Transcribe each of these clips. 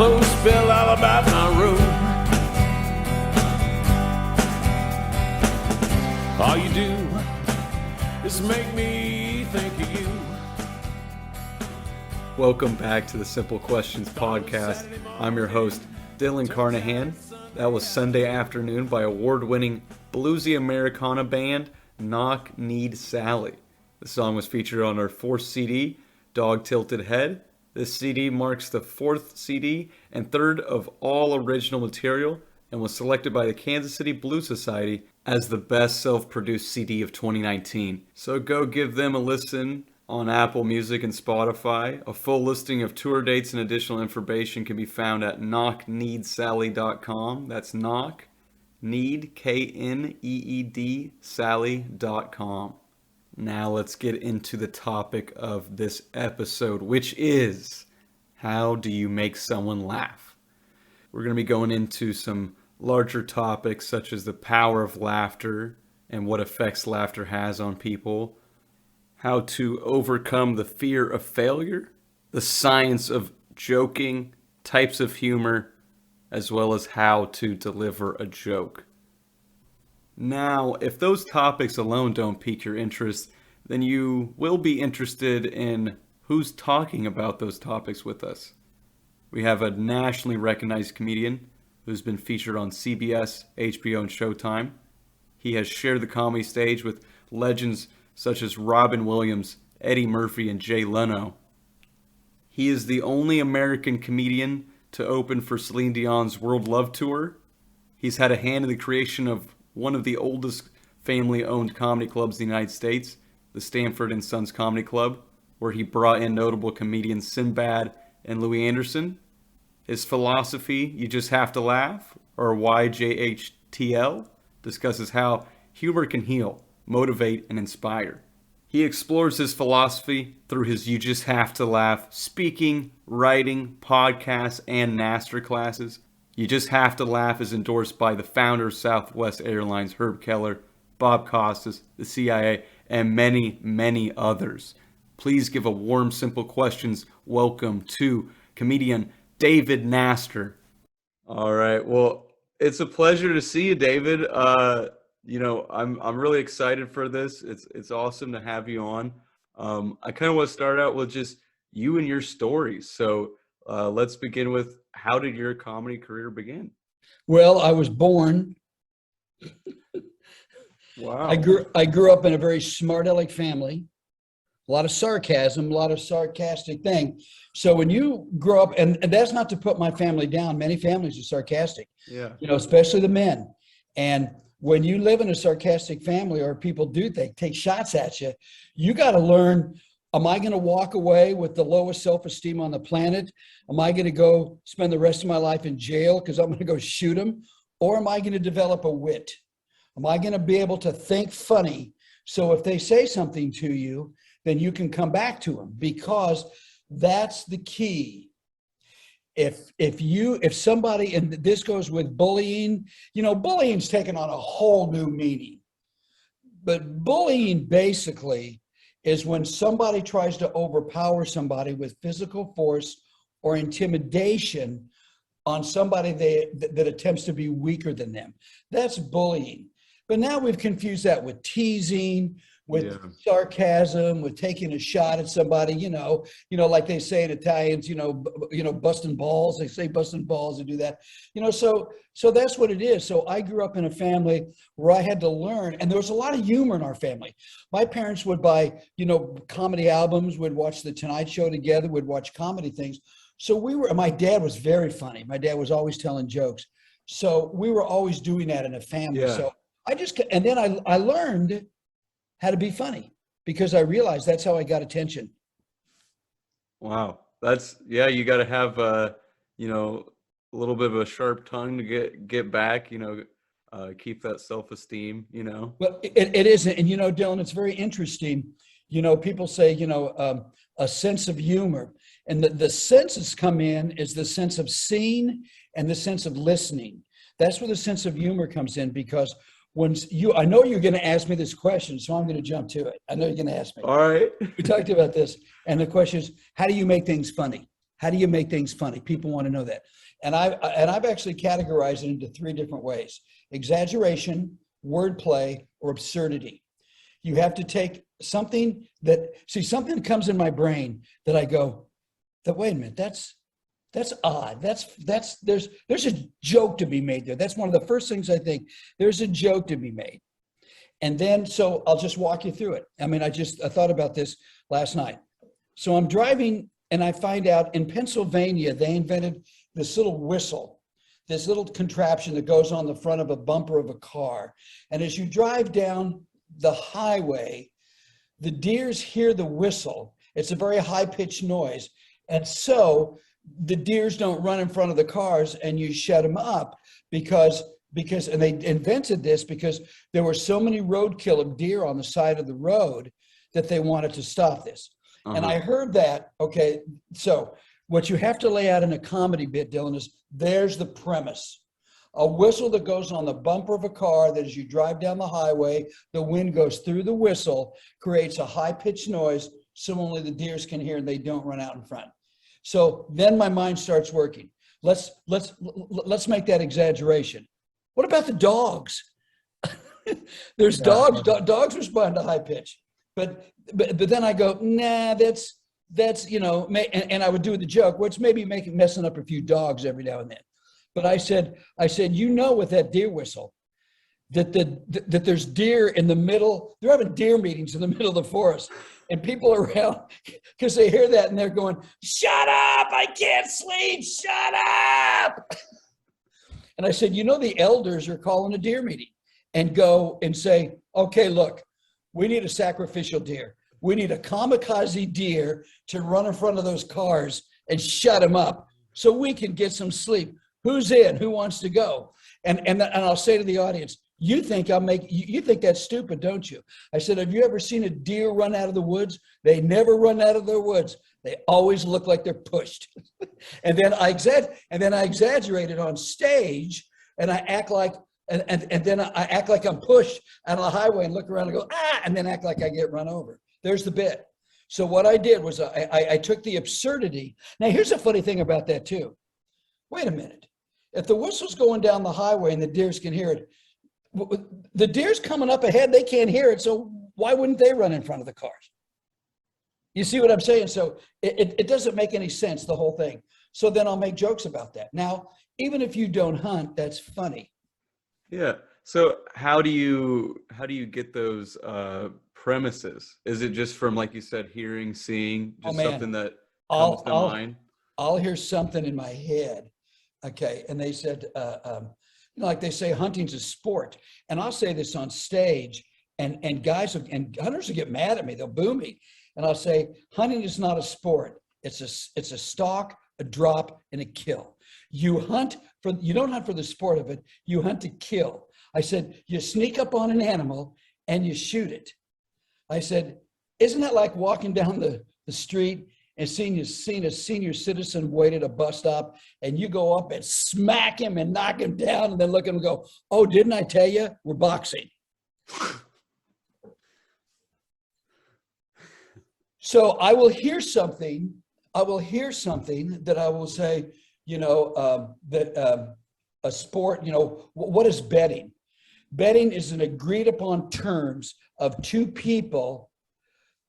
clothes spill all about my room. All you do is make me think of you. Welcome back to the Simple Questions podcast. I'm your host, Dylan Carnahan. That was Sunday Afternoon by award-winning bluesy Americana band Knock Need Sally. The song was featured on our fourth CD, Dog Tilted Head. This CD marks the fourth CD and third of all original material and was selected by the Kansas City Blues Society as the best self-produced CD of 2019. So go give them a listen on Apple Music and Spotify. A full listing of tour dates and additional information can be found at knockneedsally.com. That's knock, need, K-N-E-E-D, sally.com. Now let's get into the topic of this episode, which is, how do you make someone laugh? We're going to be going into some larger topics such as the power of laughter and what effects laughter has on people, how to overcome the fear of failure, the science of joking, types of humor, as well as how to deliver a joke. Now, if those topics alone don't pique your interest, then you will be interested in who's talking about those topics with us. We have a nationally recognized comedian who's been featured on CBS, HBO, and Showtime. He has shared the comedy stage with legends such as Robin Williams, Eddie Murphy, and Jay Leno. He is the only American comedian to open for Celine Dion's World Love Tour. He's had a hand in the creation of one of the oldest family-owned comedy clubs in the United States, the Stanford and Sons Comedy Club, where he brought in notable comedians Sinbad and Louis Anderson. His philosophy, You Just Have to Laugh, or YJHTL, discusses how humor can heal, motivate, and inspire. He explores his philosophy through his You Just Have to Laugh speaking, writing, podcasts, and NasterClasses. You Just Have to Laugh is endorsed by the founder of Southwest Airlines, Herb Kelleher, Bob Costas, the CIA, and many, many others. Please give a warm, Simple Questions welcome to comedian David Naster. All right, well, it's a pleasure to see you, David. I'm really excited for this. It's awesome to have you on. I kind of want to start out with just you and your stories. So let's begin with, how did your comedy career begin? Well, I was born. Wow. I grew up in a very smart aleck family. A lot of sarcasm, a lot of sarcastic thing. So when you grow up, and that's not to put my family down. Many families are sarcastic. Yeah. Especially the men. And when you live in a sarcastic family, or people do take shots at you, you got to learn, am I going to walk away with the lowest self-esteem on the planet? Am I going to go spend the rest of my life in jail because I'm going to go shoot them? Or am I going to develop a wit? Am I going to be able to think funny? So if they say something to you, then you can come back to them, because that's the key. If somebody, and this goes with bullying, bullying's taken on a whole new meaning. But bullying basically is when somebody tries to overpower somebody with physical force or intimidation on somebody that attempts to be weaker than them. That's bullying. But now we've confused that with teasing, with sarcasm, with taking a shot at somebody, like they say in Italians, busting balls. They say busting balls and do that, so that's what it is. So I grew up in a family where I had to learn, and there was a lot of humor in our family. My parents would buy, comedy albums, would watch The Tonight Show together, would watch comedy things. So my dad was very funny. My dad was always telling jokes. So we were always doing that in a family. Yeah. So and then I learned how to be funny, because I realized that's how I got attention. Wow. You got to have, a little bit of a sharp tongue to get back, keep that self-esteem, Well, it isn't. And, Dylan, it's very interesting. People say, a sense of humor, and the senses come in is the sense of seeing and the sense of listening. That's where the sense of humor comes in, because I know you're going to ask me this question, so I'm going to jump to it. I know you're going to ask me. All right. We talked about this, and the question is, how do you make things funny? How do you make things funny? People want to know that. And I've actually categorized it into 3 different ways: exaggeration, wordplay, or absurdity. You have to take something something comes in my brain that I go, wait a minute, that's odd. There's a joke to be made there. That's one of the first things I think. There's a joke to be made. And then, so I'll just walk you through it. I mean, I thought about this last night. So I'm driving and I find out in Pennsylvania, they invented this little whistle, this little contraption that goes on the front of a bumper of a car. And as you drive down the highway, the deers hear the whistle. It's a very high-pitched noise. And so the deers don't run in front of the cars and you shut them up because and they invented this because there were so many roadkill of deer on the side of the road that they wanted to stop this. Uh-huh. And I heard that, okay, so what you have to lay out in a comedy bit, Dylan, is there's the premise. A whistle that goes on the bumper of a car that as you drive down the highway, the wind goes through the whistle, creates a high-pitched noise so only the deers can hear and they don't run out in front. So then my mind starts working. Let's make that exaggeration. What about the dogs? There's dogs. Dogs respond to high pitch, but then I go, nah, that's and I would do the joke, which maybe messing up a few dogs every now and then. But I said, with that deer whistle, that there's deer in the middle. They're having deer meetings in the middle of the forest, and people are around because they hear that and they're going, "Shut up! I can't sleep! Shut up!" And I said, the elders are calling a deer meeting, and go and say, "Okay, look, we need a sacrificial deer. We need a kamikaze deer to run in front of those cars and shut them up so we can get some sleep. Who's in? Who wants to go?" And I'll say to the audience, you think that's stupid, don't you? I said, have you ever seen a deer run out of the woods? They never run out of their woods. They always look like they're pushed. and then I exaggerate it on stage, and I act like and then I act like I'm pushed on the highway and look around and go, and then act like I get run over. There's the bit. So what I did was I took the absurdity. Now, here's a funny thing about that too. Wait a minute. If the whistle's going down the highway and the deers can hear it, the deer's coming up ahead, they can't hear it, so why wouldn't they run in front of the cars? You see what I'm saying? So it doesn't make any sense, the whole thing. So then I'll make jokes about that. Now, even if you don't hunt, that's funny. Yeah. So how do you get those premises? Is it just from, like you said, hearing, seeing, just something that comes to mind? I'll hear something in my head. Okay. And they said, like they say, hunting's a sport. And I'll say this on stage, and guys and hunters will get mad at me. They'll boo me. And I'll say, hunting is not a sport. It's a stalk, a drop, and a kill. You don't hunt for the sport of it. You hunt to kill. I said, you sneak up on an animal and you shoot it. I said, isn't that like walking down the street and seeing a senior citizen wait at a bus stop, and you go up and smack him and knock him down, and then look at him and go, "Oh, didn't I tell you? We're boxing." So I will hear something that I will say, that a sport, what is betting? Betting is an agreed upon terms of two people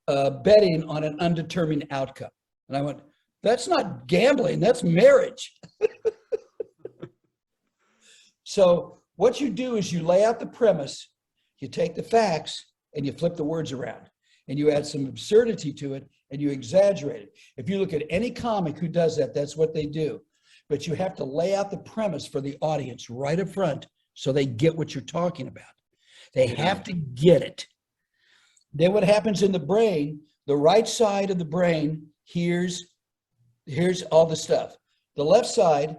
betting on an undetermined outcome. And I went, that's not gambling, that's marriage. So what you do is you lay out the premise, you take the facts, and you flip the words around, and you add some absurdity to it, and you exaggerate it. If you look at any comic who does that, that's what they do. But you have to lay out the premise for the audience right up front so they get what you're talking about. They have to get it. Then what happens in the brain, the right side of the brain hears all the stuff. The left side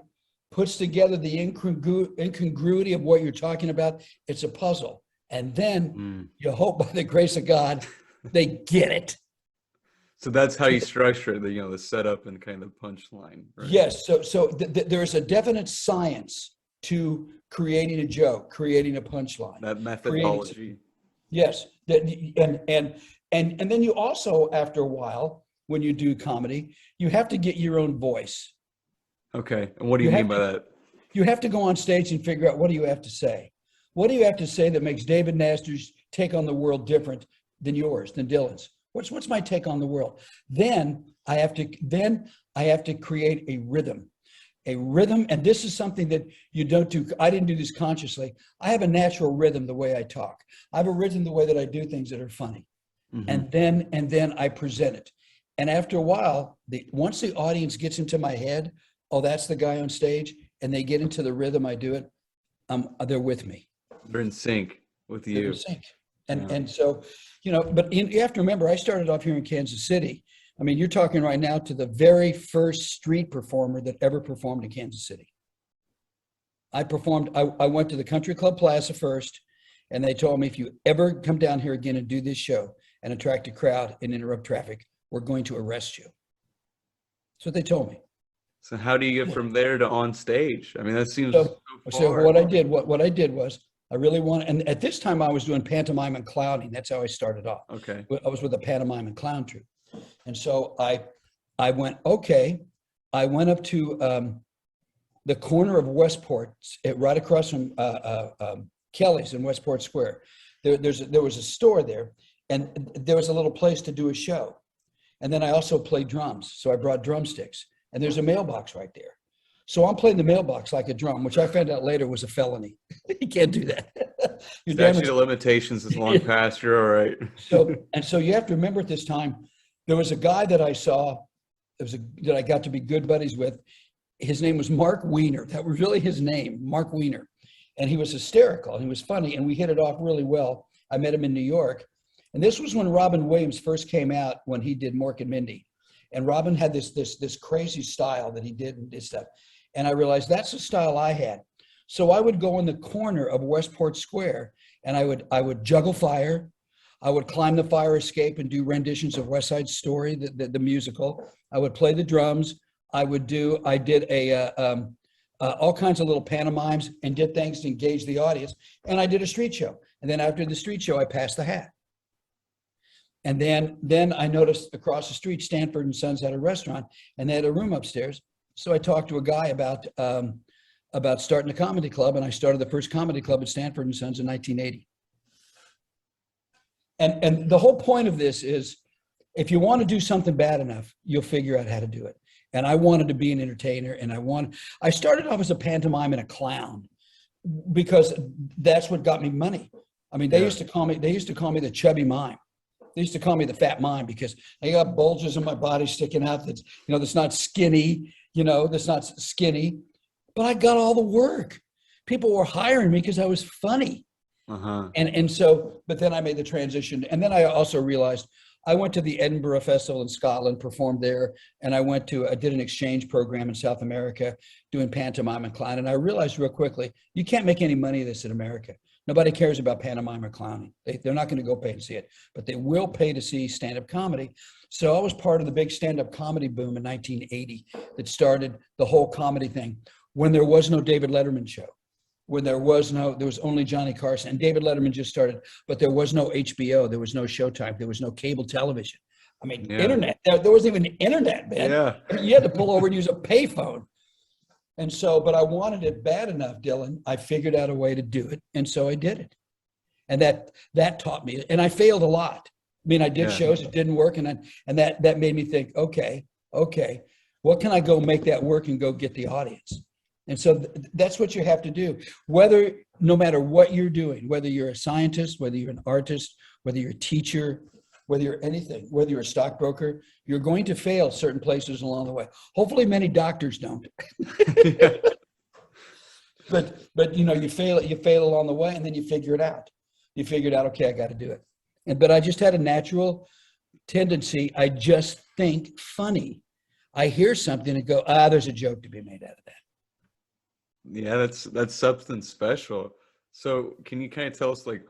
puts together the incongruity of what you're talking about. It's a puzzle. And then you hope by the grace of God, they get it. So that's how you structure the setup and kind of punchline. Right? Yes. So there's a definite science to creating a joke, creating a punchline. That methodology. Yes. And then you also, after a while, when you do comedy. You have to get your own voice. Okay. And what do you mean by that? You have to go on stage and figure out, what do you have to say? What do you have to say that makes David Naster's take on the world different than yours, than Dylan's? What's my take on the world? Then I have to create a rhythm. And this is something that you don't do. I didn't do this consciously. I have a natural rhythm the way I talk. I have a rhythm the way that I do things that are funny. And then I present it. And after a while, once the audience gets into my head, oh, that's the guy on stage, and they get into the rhythm I do it, they're with me. They're in sync with you. They're in sync. And so, but you have to remember, I started off here in Kansas City. I mean, you're talking right now to the very first street performer that ever performed in Kansas City. I went to the Country Club Plaza first, and they told me, if you ever come down here again and do this show and attract a crowd and interrupt traffic, we're going to arrest you. That's what they told me. So how do you get from there to on stage? I mean, that seems so far. So what I did was, I really wanted, and at this time I was doing pantomime and clowning. That's how I started off. Okay. I was with a pantomime and clown troupe. And so I went, okay. I went up to the corner of Westport, right across from Kelly's in Westport Square. There was a store there, and there was a little place to do a show. And then I also played drums. So I brought drumsticks, and there's a mailbox right there. So I'm playing the mailbox like a drum, which I found out later was a felony. You can't do that. Statute of limitations is long past. You're all right. So you have to remember, at this time, there was a guy that I saw, that I got to be good buddies with. His name was Mark Weiner. That was really his name, Mark Weiner. And he was hysterical, and he was funny, and we hit it off really well. I met him in New York. And this was when Robin Williams first came out, when he did Mork and Mindy. And Robin had this crazy style that he did and did stuff. And I realized that's the style I had. So I would go in the corner of Westport Square, and I would juggle fire. I would climb the fire escape and do renditions of West Side Story, the musical. I would play the drums. I did all kinds of little pantomimes and did things to engage the audience. And I did a street show. And then after the street show, I passed the hat. And then I noticed across the street, Stanford and Sons had a restaurant, and they had a room upstairs. So I talked to a guy about starting a comedy club, and I started the first comedy club at Stanford and Sons in 1980. And the whole point of this is, if you want to do something bad enough, you'll figure out how to do it. And I wanted to be an entertainer, and I started off as a pantomime and a clown, because that's what got me money. I mean, they used to call me the chubby mime. They used to call me the fat mime, because I got bulges in my body sticking out that's not skinny, that's not skinny. But I got all the work. People were hiring me because I was funny. And so, but then I made the transition. And then I also realized, I went to the Edinburgh Festival in Scotland, performed there, and I did an exchange program in South America doing pantomime and clown. And I realized real quickly, you can't make any money of this in America. Nobody cares about pantomime or clowning. They're not going to go pay to see it, but they will pay to see stand-up comedy. So I was part of the big stand-up comedy boom in 1980 that started the whole comedy thing, when there was no David Letterman show, when there was only Johnny Carson, and David Letterman just started, but there was no HBO, there was no Showtime, there was no cable television. I mean, internet, there wasn't even internet, man. Yeah. You had to pull over and use a payphone. And so, but I wanted it bad enough, Dylan. I figured out a way to do it. And so I did it. And that taught me, and I failed a lot. I mean, I did shows, it didn't work. And that made me think, okay, what can I go make that work and go get the audience? And so that's what you have to do. No matter what you're doing, whether you're a scientist, whether you're an artist, whether you're a teacher, whether you're anything, whether you're a stockbroker, you're going to fail certain places along the way. Hopefully many doctors don't. But you fail along the way, and then you figure it out. You figured out, okay, I got to do it. But I just had a natural tendency. I just think funny. I hear something and go, there's a joke to be made out of that. Yeah, that's something special. So can you kind of tell us, like,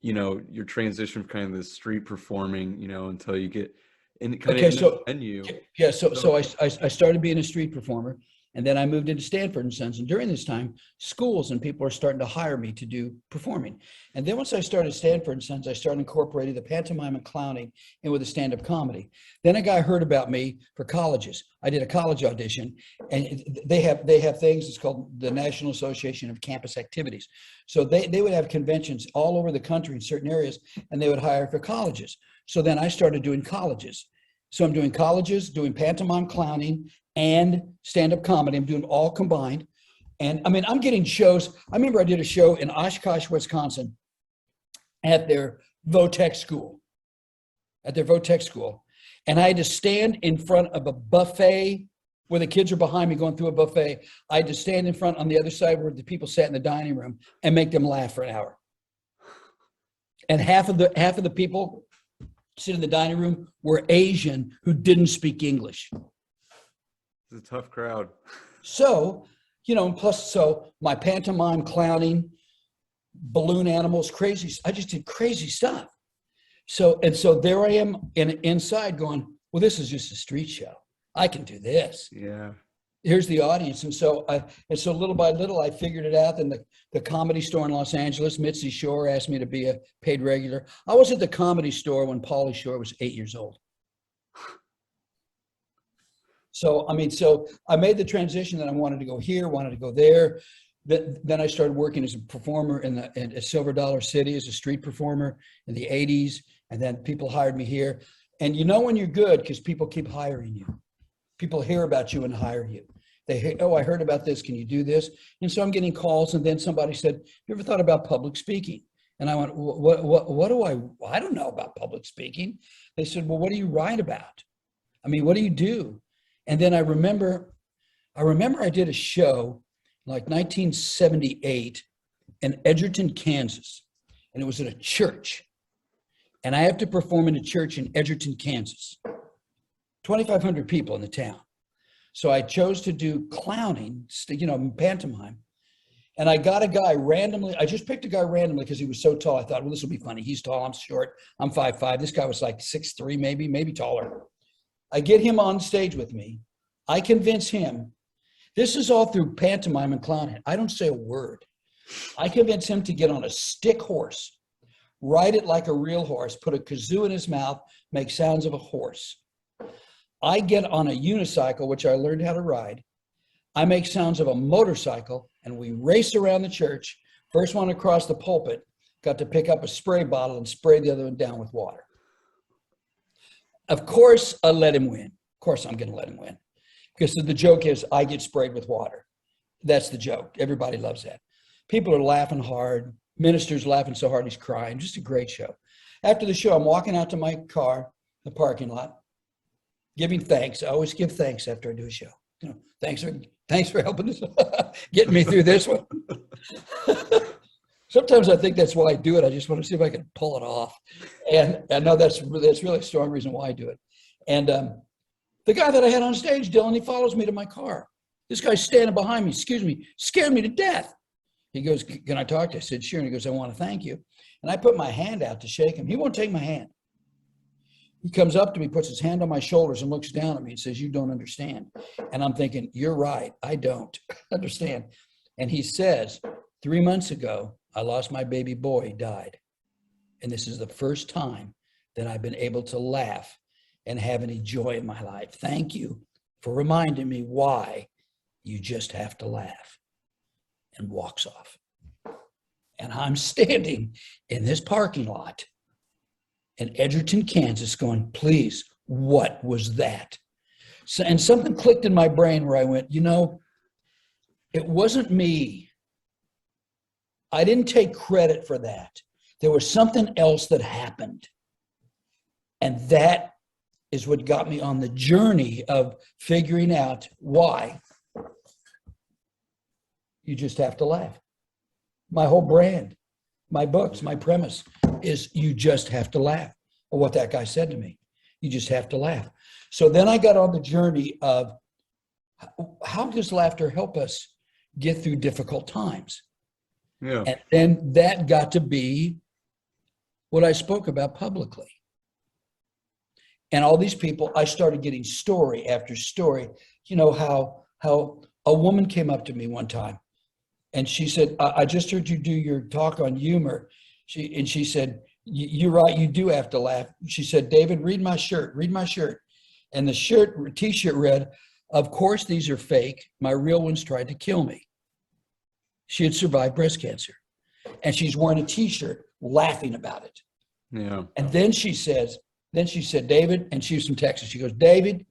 your transition from kind of this street performing, until you get in kind of in the venue? Yeah, so I started being a street performer, And then I moved into Stanford and Sons. And during this time, schools and people are starting to hire me to do performing. And then once I started Stanford and Sons, I started incorporating the pantomime and clowning in with the stand-up comedy. Then a guy heard about me for colleges. I did a college audition, and they have things, it's called the National Association of Campus Activities. So they would have conventions all over the country in certain areas, and they would hire for colleges. So then I started doing colleges. So I'm doing colleges, doing pantomime, clowning, and stand-up comedy. I'm doing all combined. And I mean, I'm getting shows. I remember I did a show in Oshkosh, Wisconsin at their Votech school. And I had to stand in front of a buffet where the kids are behind me going through a buffet. I had to stand in front on the other side where the people sat in the dining room and make them laugh for an hour. And half of the people sitting in the dining room were Asian who didn't speak English. It's a tough crowd. So, and plus, so my pantomime, clowning, balloon animals, crazy. I just did crazy stuff. So there I am inside going, well, this is just a street show. I can do this. Yeah. Here's the audience. And so little by little, I figured it out. And the Comedy Store in Los Angeles, Mitzi Shore asked me to be a paid regular. I was at the Comedy Store when Pauly Shore was 8 years old. So I made the transition that I wanted to go here, wanted to go there. Then I started working as a performer in Silver Dollar City as a street performer in the 80s. And then people hired me here. And you know when you're good because people keep hiring you. People hear about you and hire you. They hear, oh, I heard about this. Can you do this? And so I'm getting calls. And then somebody said, you ever thought about public speaking? And I went, what do I don't know about public speaking. They said, well, what do you write about? I mean, what do you do? And then I remember I did a show like 1978 in Edgerton, Kansas. And it was at a church. And I have to perform in a church in Edgerton, Kansas. 2,500 people in the town. So I chose to do clowning, pantomime. And I got a guy randomly. I just picked a guy randomly because he was so tall. I thought, well, this will be funny. He's tall, I'm short. I'm 5'5". This guy was like 6'3", maybe taller. I get him on stage with me. I convince him. This is all through pantomime and clowning. I don't say a word. I convince him to get on a stick horse, ride it like a real horse, put a kazoo in his mouth, make sounds of a horse. I get on a unicycle, which I learned how to ride. I make sounds of a motorcycle, and we race around the church. First one across the pulpit got to pick up a spray bottle and spray the other one down with water. Of course, I let him win. Of course, I'm going to let him win. Because the joke is I get sprayed with water. That's the joke. Everybody loves that. People are laughing hard. Minister's laughing so hard he's crying. Just a great show. After the show, I'm walking out to my car, the parking lot, giving thanks. I always give thanks after I do a show. Thanks for helping us, getting me through this one. Sometimes I think that's why I do it. I just want to see if I can pull it off. And I know that's really a strong reason why I do it. And the guy that I had on stage, Dylan, he follows me to my car. This guy's standing behind me, excuse me, scared me to death. He goes, can I talk to you? I said, sure. And he goes, I want to thank you. And I put my hand out to shake him. He won't take my hand. He comes up to me, puts his hand on my shoulders and looks down at me and says, you don't understand. And I'm thinking, you're right. I don't understand. And he says, 3 months ago, I lost my baby boy. He died. And this is the first time that I've been able to laugh and have any joy in my life. Thank you for reminding me why you just have to laugh. And walks off. And I'm standing in this parking lot in Edgerton, Kansas going, please, what was that? So, and something clicked in my brain where I went, it wasn't me. I didn't take credit for that. There was something else that happened. And that is what got me on the journey of figuring out why you just have to laugh. My whole brand, my books, my premise is you just have to laugh. Or what that guy said to me. You just have to laugh. So then I got on the journey of how does laughter help us get through difficult times? Yeah. And then that got to be what I spoke about publicly. And all these people, I started getting story after story. You know how A woman came up to me one time and she said, I just heard you do your talk on humor. She said, you're right, you do have to laugh. She said, David, read my shirt. And the t-shirt read, of course, these are fake. My real ones tried to kill me. She had survived breast cancer. And she's wearing a t-shirt laughing about it. Yeah. And then she said, David, and she was from Texas. She goes, David,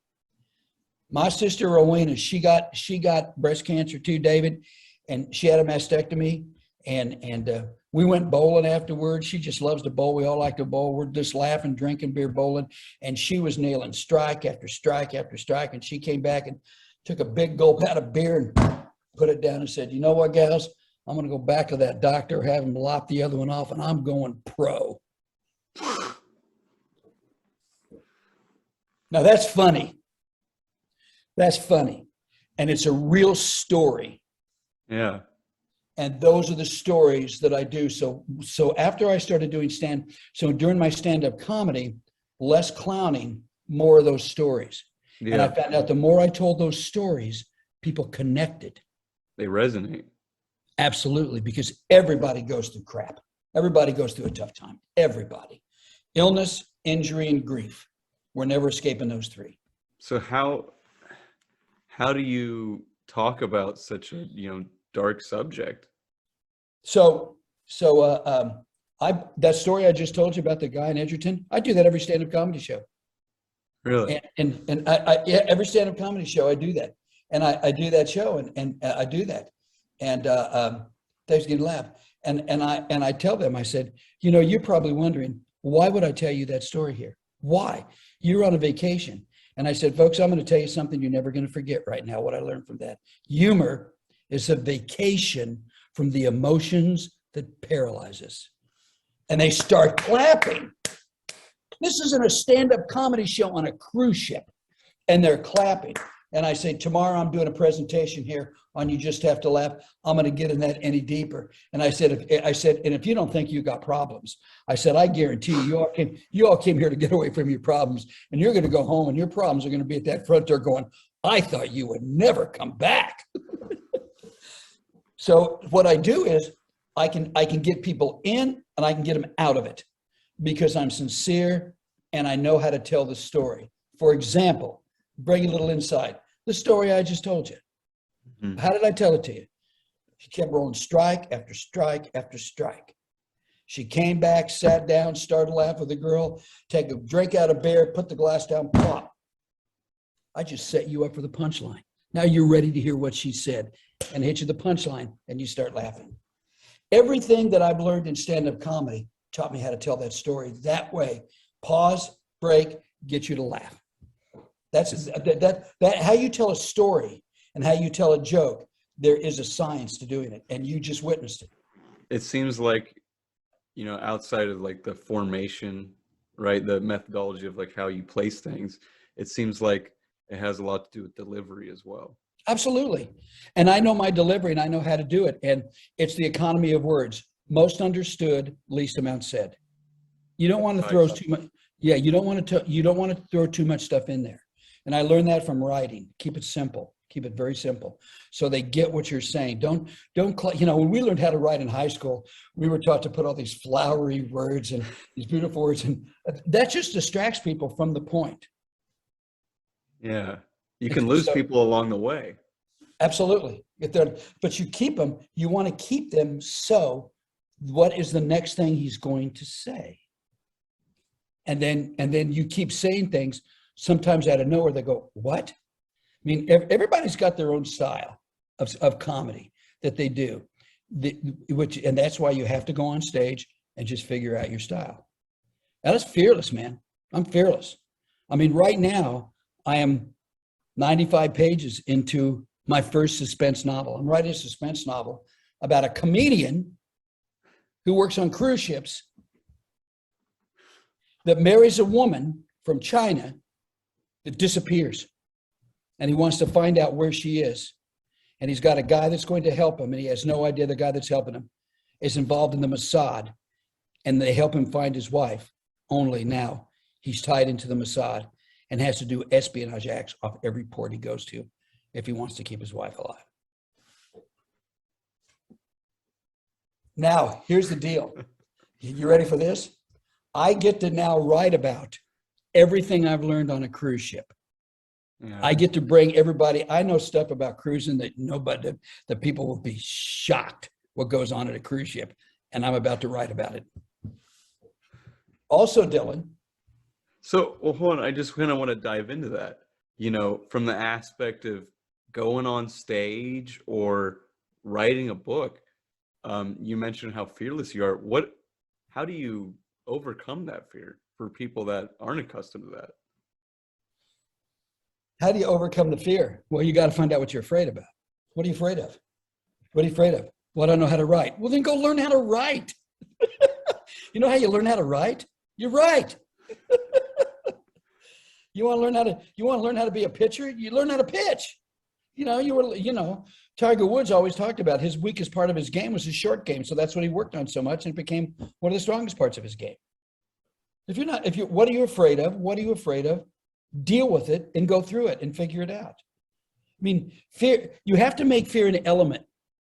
my sister Rowena, she got breast cancer too, David, and she had a mastectomy. And we went bowling afterwards. She just loves to bowl. We all like to bowl. We're just laughing, drinking beer, bowling. And she was nailing strike after strike after strike. And she came back and took a big gulp out of beer and put it down and said, you know what, gals? I'm going to go back to that doctor, have him lop the other one off, and I'm going pro. Now, that's funny. That's funny. And it's a real story. Yeah. And those are the stories that I do. So after I started doing during my stand-up comedy, less clowning, more of those stories. Yeah. And I found out the more I told those stories, people connected. They resonate. Absolutely, because everybody goes through crap. Everybody goes through a tough time. Everybody. Illness, injury, and grief. We're never escaping those three. So how do you talk about such a dark subject? So that story I just told you about the guy in Edgerton, I do that every stand-up comedy show. Really? And I every stand-up comedy show I do that, and I do that show, and I do that, and Dave's getting laugh, and I tell them, I said, you're probably wondering, why would I tell you that story here? Why? You're on a vacation. And I said, folks, I'm going to tell you something you're never going to forget right now, what I learned from that. Humor is a vacation from the emotions that paralyze us. And they start clapping. This isn't a stand-up comedy show on a cruise ship. And they're clapping. And I say, tomorrow I'm doing a presentation here on You Just Have to Laugh. I'm going to get in that any deeper. And I said, and if you don't think you got problems, I said, I guarantee you all came here to get away from your problems, and you're going to go home and your problems are going to be at that front door going, I thought you would never come back. So what I do is I can get people in and I can get them out of it because I'm sincere and I know how to tell the story. For example, bring a little inside. The story I just told you. Mm-hmm. How did I tell it to you? She kept rolling strike after strike after strike. She came back, sat down, started laughing with the girl, take a drink out of beer, put the glass down, plop. I just set you up for the punchline. Now you're ready to hear what she said and hit you the punchline and you start laughing. Everything that I've learned in stand-up comedy taught me how to tell that story that way. Pause, break, get you to laugh. That's how you tell a story and how you tell a joke. There is a science to doing it, and you just witnessed it. It seems like, outside of like the formation, right, the methodology of like how you place things, it seems like it has a lot to do with delivery as well. Absolutely. And I know my delivery and I know how to do it. And it's the economy of words. Most understood, least amount said. You don't want to throw too much. Yeah, you don't want to throw too much stuff in there. And I learned that from writing. Keep it simple. Keep it very simple. So they get what you're saying. Don't, when we learned how to write in high school, we were taught to put all these flowery words and these beautiful words. And that just distracts people from the point. Yeah. You can lose people along the way. Absolutely. But you keep them, you want to keep them. So what is the next thing he's going to say? And then you keep saying things. Sometimes out of nowhere, they go, what? I mean, everybody's got their own style of comedy that they do, and that's why you have to go on stage and just figure out your style. That is fearless, man. I'm fearless. I mean, right now, I am 95 pages into my first suspense novel. I'm writing a suspense novel about a comedian who works on cruise ships that marries a woman from China that disappears. And he wants to find out where she is. And he's got a guy that's going to help him, and he has no idea the guy that's helping him is involved in the Mossad. And they help him find his wife. Only now he's tied into the Mossad and has to do espionage acts off every port he goes to. if he wants to keep his wife alive. Now, here's the deal. You ready for this? I get to now write about everything I've learned on a cruise ship. Yeah. I get to bring everybody. I know stuff about cruising that people will be shocked what goes on at a cruise ship, and I'm about to write about it. Also, Dylan. So, well, hold on. I just kind of want to dive into that, from the aspect of going on stage or writing a book. You mentioned how fearless you are. How do you overcome that fear for people that aren't accustomed to that? How do you overcome the fear? Well, you got to find out what you're afraid about. What are you afraid of? What are you afraid of? Well, I don't know how to write. Well, then go learn how to write. You know how you learn how to write? You write. You want to learn how to be a pitcher? You learn how to pitch. Tiger Woods always talked about his weakest part of his game was his short game. So that's what he worked on so much, and it became one of the strongest parts of his game. What are you afraid of? What are you afraid of? Deal with it and go through it and figure it out. I mean, fear, you have to make fear an element,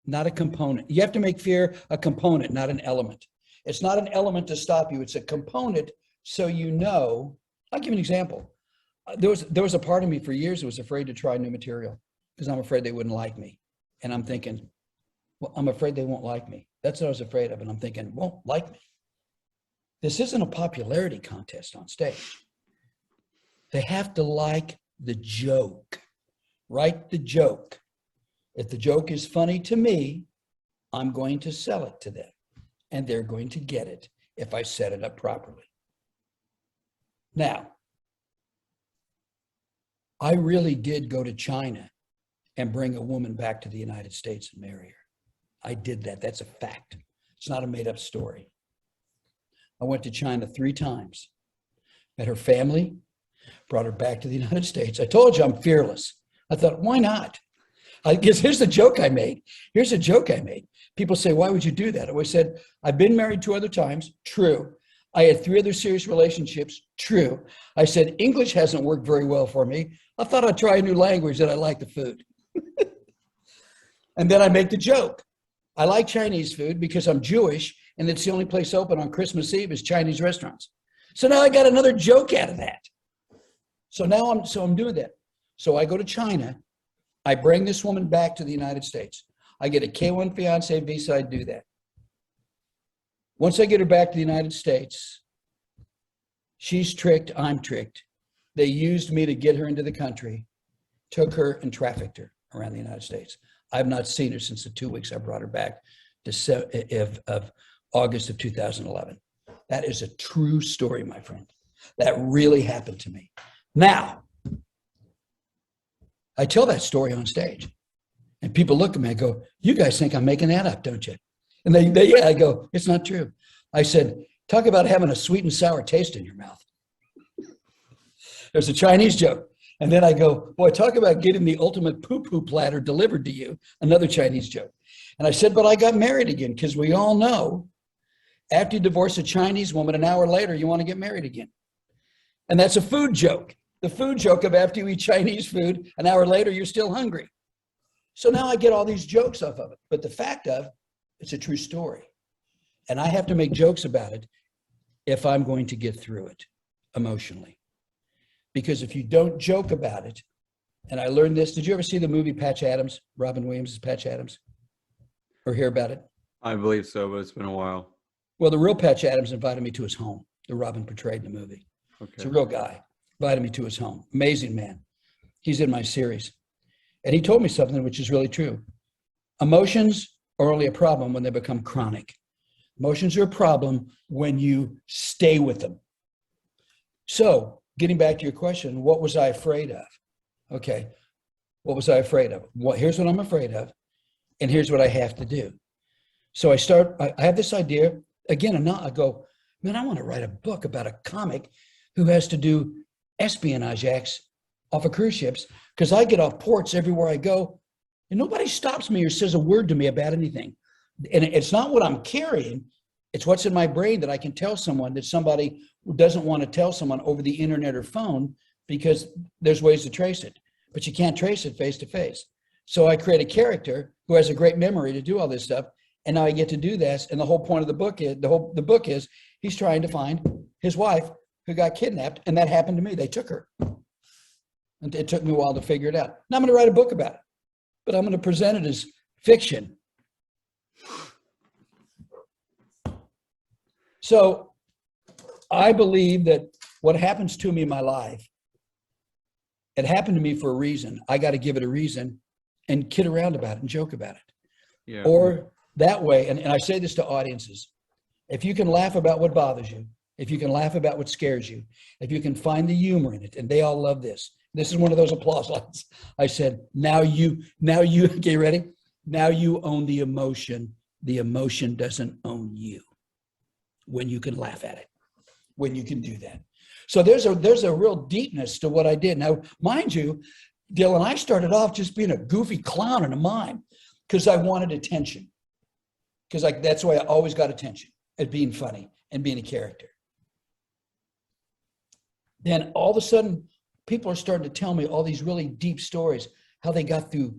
not a component. You have to make fear a component, not an element. It's not an element to stop you. It's a component so I'll give you an example. There was a part of me for years that was afraid to try new material because I'm afraid they wouldn't like me. And I'm thinking, well, I'm afraid they won't like me. That's what I was afraid of. And I'm thinking, won't like me. This isn't a popularity contest on stage. They have to like the joke. Write the joke. If the joke is funny to me, I'm going to sell it to them. And they're going to get it if I set it up properly. Now, I really did go to China and bring a woman back to the United States and marry her. I did that. That's a fact. It's not a made-up story. I went to China 3 times, met her family, brought her back to the United States. I told you I'm fearless. I thought, why not? I guess here's the joke I made. People say, why would you do that? I always said, I've been married 2 other times. True. I had 3 other serious relationships. True. I said, English hasn't worked very well for me. I thought I'd try a new language and I like the food. And then I make the joke. I like Chinese food because I'm Jewish and it's the only place open on Christmas Eve is Chinese restaurants. So now I got another joke out of that. So now I'm doing that. So I go to China. I bring this woman back to the United States. I get a K-1 fiance visa. I do that. Once I get her back to the United States, she's tricked. I'm tricked. They used me to get her into the country, took her and trafficked her around the United States. I've not seen her since the 2 weeks I brought her back of August of 2011. That is a true story, my friend. That really happened to me. Now, I tell that story on stage and people look at me and go, you guys think I'm making that up, don't you? And yeah, I go, it's not true. I said, talk about having a sweet and sour taste in your mouth. There's a Chinese joke. And then I go, boy, talk about getting the ultimate poo-poo platter delivered to you. Another Chinese joke. And I said, but I got married again because we all know after you divorce a Chinese woman, an hour later, you want to get married again. And that's a food joke. The food joke of after you eat Chinese food, an hour later, you're still hungry. So now I get all these jokes off of it. But the fact of, it's a true story. And I have to make jokes about it if I'm going to get through it emotionally. Because if you don't joke about it, and I learned this, did you ever see the movie Patch Adams? Robin Williams' Patch Adams? Or hear about it? I believe so, but it's been a while. Well, the real Patch Adams invited me to his home, the Robin portrayed in the movie. Okay. It's a real guy. Invited me to his home. Amazing man. He's in my series. And he told me something which is really true. Emotions are only a problem when they become chronic. Emotions are a problem when you stay with them. So, getting back to your question, what was I afraid of? Okay, what was I afraid of? Well, here's what I'm afraid of, and here's what I have to do. So I have this idea. Again, I go, man, I want to write a book about a comic who has to do espionage acts off of cruise ships because I get off ports everywhere I go, and nobody stops me or says a word to me about anything. And it's not what I'm carrying. It's what's in my brain that I can tell someone that somebody doesn't want to tell someone over the internet or phone because there's ways to trace it. but you can't trace it face to face. So I create a character who has a great memory to do all this stuff. And now I get to do this. And the whole point of the book is, the book is he's trying to find his wife who got kidnapped. And that happened to me. They took her. And it took me a while to figure it out. Now I'm going to write a book about it, but I'm going to present it as fiction. So I believe that what happens to me in my life, it happened to me for a reason. I got to give it a reason and kid around about it and joke about it. Yeah. Or that way, and I say this to audiences, if you can laugh about what bothers you, if you can laugh about what scares you, if you can find the humor in it, and they all love this. This is one of those applause lines. I said, now you, okay, ready? Now you own the emotion. The emotion doesn't own you. When you can laugh at it, when you can do that. So there's a real deepness to what I did. Now, mind you, Dylan, I started off just being a goofy clown in a mime because I wanted attention. Because that's why I always got attention, at being funny and being a character. Then all of a sudden, people are starting to tell me all these really deep stories, how they got through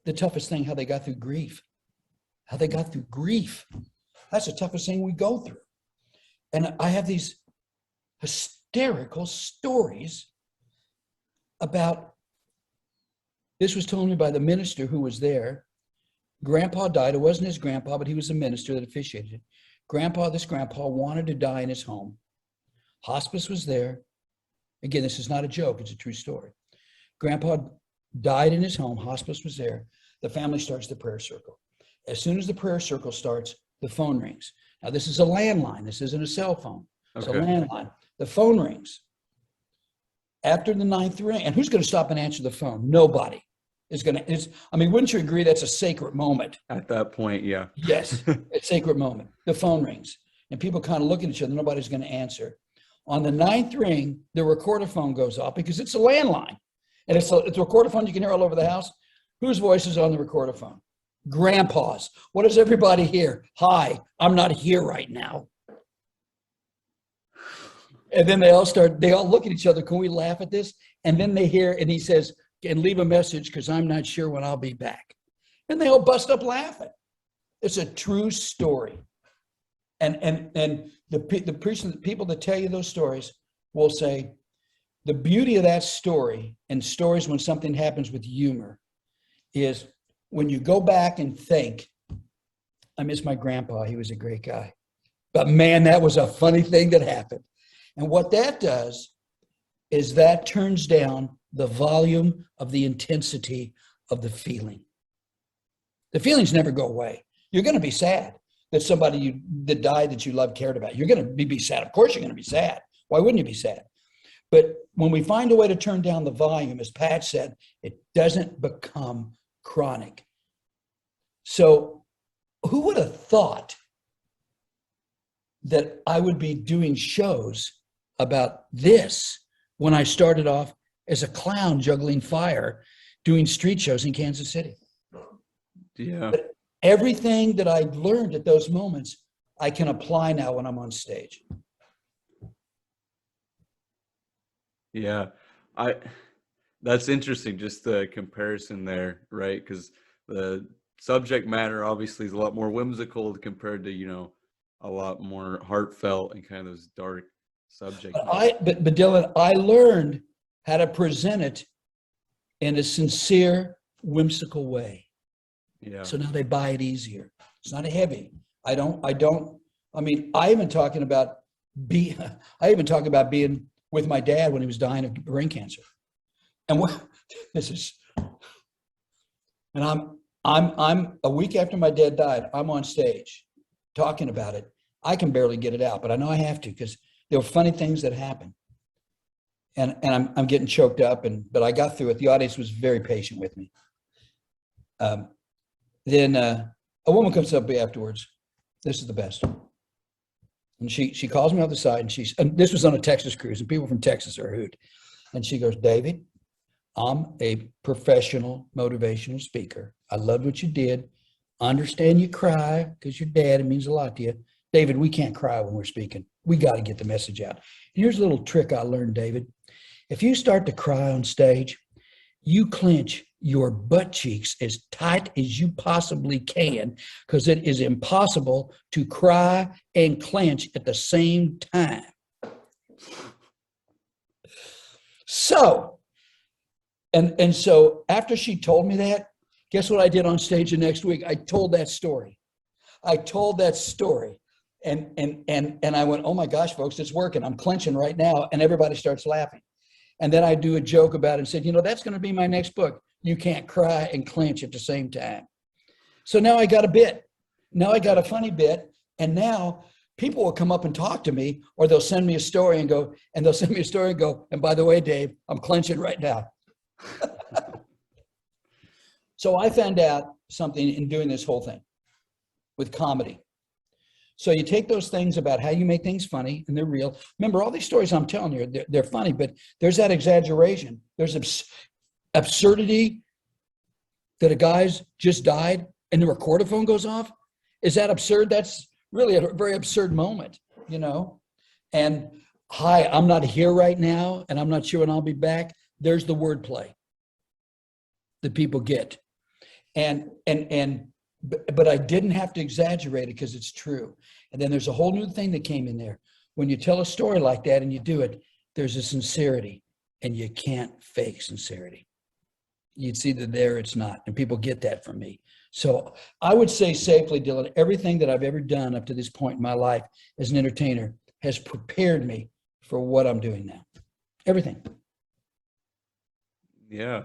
the toughest thing, how they got through grief. How they got through grief. That's the toughest thing we go through. And I have these hysterical stories about, this was told me by the minister who was there. Grandpa died. It wasn't his grandpa, but he was the minister that officiated it. This grandpa wanted to die in his home. Hospice was there. Again, this is not a joke. It's a true story. Grandpa died in his home. Hospice was there. The family starts the prayer circle. As soon as the prayer circle starts, the phone rings. Now, this is a landline. This isn't a cell phone. It's a landline. The phone rings. After the 9th ring, and who's going to stop and answer the phone? Nobody is going to. I mean, wouldn't you agree that's a sacred moment? At that point, yeah. Yes, a sacred moment. The phone rings, and people kind of look at each other. Nobody's going to answer. On the 9th ring, the recorder phone goes off because it's a landline. And it's a recorder phone you can hear all over the house. Whose voice is on the recorder phone? Grandpa's. What does everybody hear? Hi, I'm not here right now. And then they all look at each other. Can we laugh at this? And then they hear, and he says, and leave a message because I'm not sure when I'll be back. And they all bust up laughing. It's a true story. And the people that tell you those stories will say, the beauty of that story and stories when something happens with humor is when you go back and think, I miss my grandpa, he was a great guy. But man, that was a funny thing that happened. And what that does is that turns down the volume of the intensity of the feeling. The feelings never go away. You're going to be sad that somebody that died that you loved cared about. You're going to be sad. Of course you're going to be sad. Why wouldn't you be sad? But when we find a way to turn down the volume, as Pat said, it doesn't become chronic. So who would have thought that I would be doing shows about this when I started off as a clown juggling fire, doing street shows in Kansas City? Yeah. But everything that I learned at those moments, I can apply now when I'm on stage. Yeah. That's interesting, just the comparison there, right? Because the subject matter obviously is a lot more whimsical compared to, a lot more heartfelt and kind of those dark subject matter. But Dylan, I learned how to present it in a sincere, whimsical way. Yeah. So now they buy it easier. It's not a heavy. I even talking about being with my dad when he was dying of brain cancer. And I'm a week after my dad died, I'm on stage talking about it. I can barely get it out, but I know I have to because there were funny things that happened. And I'm getting choked up, but I got through it. The audience was very patient with me. Then a woman comes up afterwards. This is the best. And she calls me off the side, and this was on a Texas cruise, and people from Texas are a hoot. And she goes, David, I'm a professional motivational speaker. I loved what you did. I understand you cry because your dad, it means a lot to you. David, we can't cry when we're speaking. We got to get the message out. And here's a little trick I learned, David. If you start to cry on stage, you clench your butt cheeks as tight as you possibly can, because it is impossible to cry and clench at the same time. So, and so after she told me that, guess what I did on stage the next week? I told that story. And I went, oh my gosh, folks, it's working. I'm clenching right now. And everybody starts laughing. And then I do a joke about it and said, that's going to be my next book. You can't cry and clench at the same time. So now I got a bit. Now I got a funny bit. And now people will come up and talk to me, or they'll send me a story and go, and by the way, Dave, I'm clenching right now. So I found out something in doing this whole thing with comedy. So you take those things about how you make things funny, and they're real. Remember, all these stories I'm telling you, they're funny, but there's that exaggeration. There's absurdity that a guy's just died and the recordophone goes off. Is that absurd? That's really a very absurd moment, And hi, I'm not here right now, and I'm not sure when I'll be back. There's the wordplay that people get. But I didn't have to exaggerate it because it's true. And then there's a whole new thing that came in there. When you tell a story like that and you do it, there's a sincerity, and you can't fake sincerity. It's either there or it's not. And people get that from me. So I would say safely, Dylan, everything that I've ever done up to this point in my life as an entertainer has prepared me for what I'm doing now. Everything. Yeah.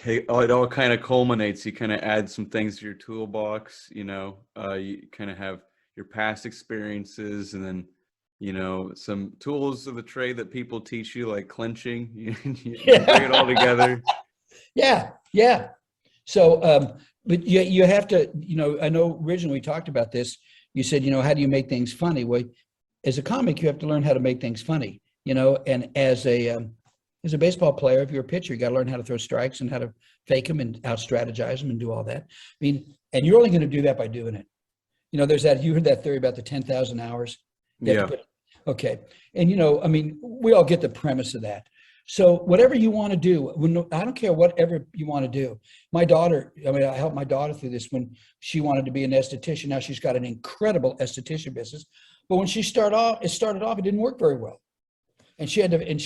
It all kind of culminates. You kind of add some things to your toolbox, you kind of have your past experiences, and then, some tools of the trade that people teach you, like clenching. You bring it all together. Yeah. So, but you have to, I know originally we talked about this. You said, how do you make things funny? Well, as a comic, you have to learn how to make things funny, and as a baseball player, if you're a pitcher, you got to learn how to throw strikes and how to fake them and out strategize them and do all that. And you're only going to do that by doing it. There's you heard that theory about the 10,000 hours. Yeah. Okay. And, we all get the premise of that. So whatever you want to do, I don't care whatever you want to do. My daughter, I helped my daughter through this when she wanted to be an esthetician. Now she's got an incredible esthetician business. But when it started off, it didn't work very well. And she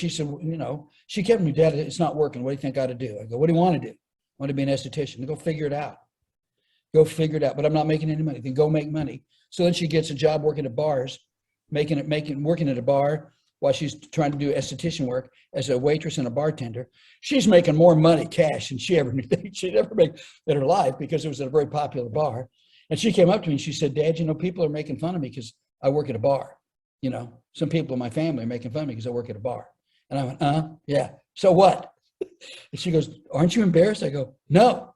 said, she kept me, Dad, it's not working. What do you think I ought to do? I go, what do you want to do? I want to be an esthetician. Go figure it out. But I'm not making any money. Then go make money. So then she gets a job working at bars, working at a bar while she's trying to do esthetician work as a waitress and a bartender. She's making more money cash than she'd ever make in her life, because it was at a very popular bar. And she came up to me and she said, Dad, people are making fun of me because I work at a bar. Some people in my family are making fun of me because I work at a bar. And I went, yeah. So what? And she goes, aren't you embarrassed? I go, no.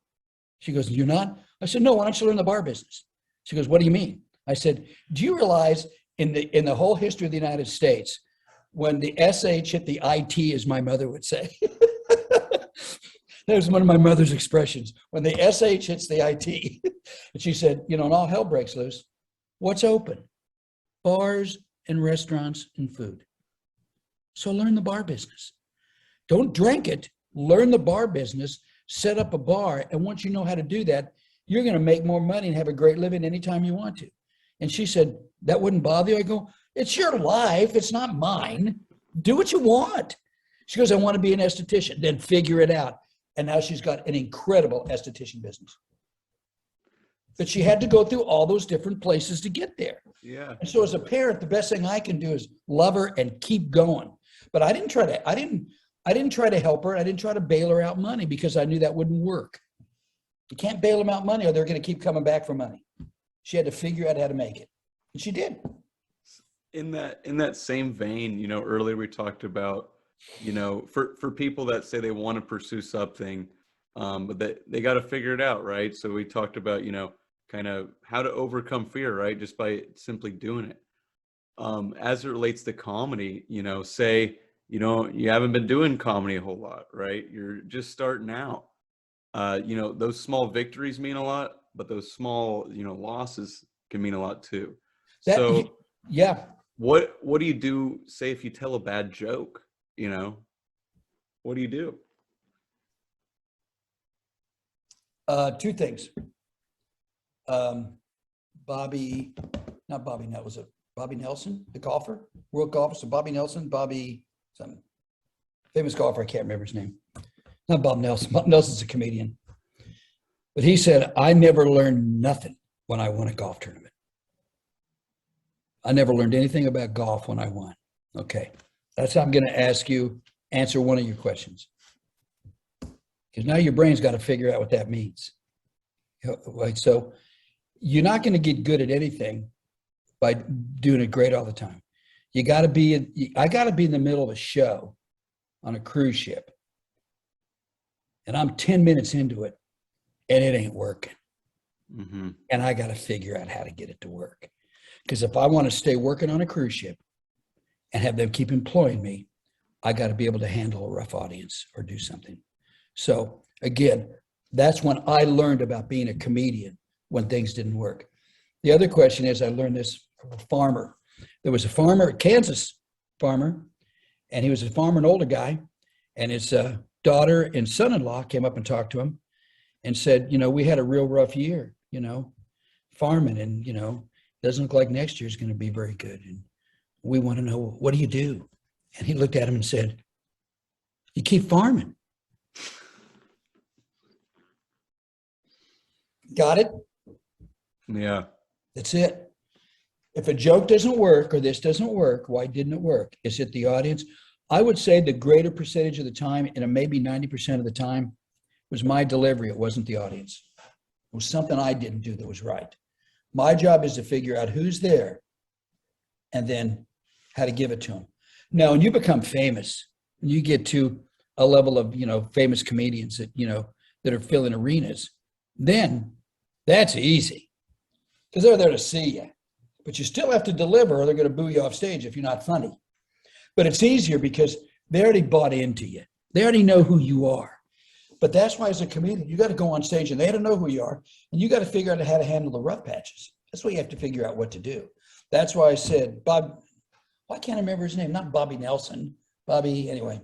She goes, you're not? I said, no, why don't you learn the bar business? She goes, what do you mean? I said, do you realize in the whole history of the United States, when the SH hit the IT, as my mother would say, that was one of my mother's expressions, when the SH hits the IT, and she said, and all hell breaks loose, what's open? Bars and restaurants and food. So learn the bar business. Don't drink it. Learn the bar business, set up a bar. And once you know how to do that, you're going to make more money and have a great living anytime you want to. And she said, that wouldn't bother you? I go, it's your life. It's not mine. Do what you want. She goes, I want to be an esthetician. Then figure it out. And now she's got an incredible esthetician business. But she had to go through all those different places to get there. Yeah. And so as a parent, the best thing I can do is love her and keep going. But I didn't try to help her. I didn't try to bail her out money, because I knew that wouldn't work. You can't bail them out money or they're going to keep coming back for money. She had to figure out how to make it. And she did. In that same vein, earlier we talked about, for people that say they want to pursue something, but they got to figure it out, right? So we talked about, kind of how to overcome fear, right? Just by simply doing it. As it relates to comedy, say, you haven't been doing comedy a whole lot, right? You're just starting out. Those small victories mean a lot, but those small, losses can mean a lot too. Yeah. What do you do, say, if you tell a bad joke, What do you do? Two things. Bobby Nelson, the golfer, world golfer. So Bobby Nelson, some famous golfer. I can't remember his name. Not Bob Nelson. Bob Nelson's a comedian. But he said, I never learned nothing when I won a golf tournament. I never learned anything about golf when I won. Okay. That's how I'm going to answer one of your questions. Because now your brain's got to figure out what that means. Right? So you're not going to get good at anything by doing it great all the time. I got to be in the middle of a show on a cruise ship. And I'm 10 minutes into it and it ain't working. Mm-hmm. And I got to figure out how to get it to work. Because if I want to stay working on a cruise ship and have them keep employing me, I got to be able to handle a rough audience or do something. So again, that's when I learned about being a comedian, when things didn't work. The other question is, I learned this from a farmer. There was a farmer, a Kansas farmer, and he was a farmer, an older guy, and his daughter and son-in-law came up and talked to him and said, we had a real rough year, farming, and, doesn't look like next year's going to be very good. And we want to know, what do you do? And he looked at him and said, you keep farming. Got it? Yeah. That's it. If a joke doesn't work or this doesn't work, why didn't it work? Is it the audience? I would say the greater percentage of the time, and maybe 90% of the time, was my delivery. It wasn't the audience. It was something I didn't do that was right. My job is to figure out who's there and then how to give it to them. Now, when you become famous, when you get to a level of, famous comedians that, that are filling arenas, then that's easy because they're there to see you. But you still have to deliver or they're going to boo you off stage if you're not funny. But it's easier because they already bought into you. They already know who you are. But that's why as a comedian, you got to go on stage and they got to know who you are. And you got to figure out how to handle the rough patches. That's why you have to figure out what to do. That's why I said, why can't I remember his name? Not Bobby Nelson. Bobby, anyway.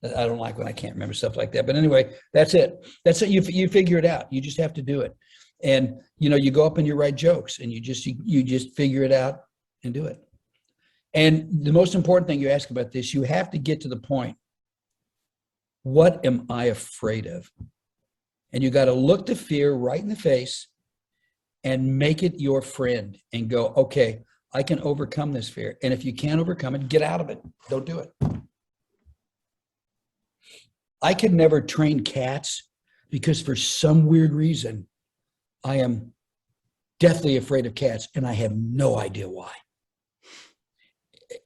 I don't like when I can't remember stuff like that. But anyway, that's it. That's it. You figure it out. You just have to do it. And, you go up and you write jokes and you just figure it out and do it. And the most important thing you ask about this, you have to get to the point. What am I afraid of? And you got to look the fear right in the face and make it your friend and go, okay, I can overcome this fear. And if you can't overcome it, get out of it. Don't do it. I could never train cats because for some weird reason, I am deathly afraid of cats and I have no idea why.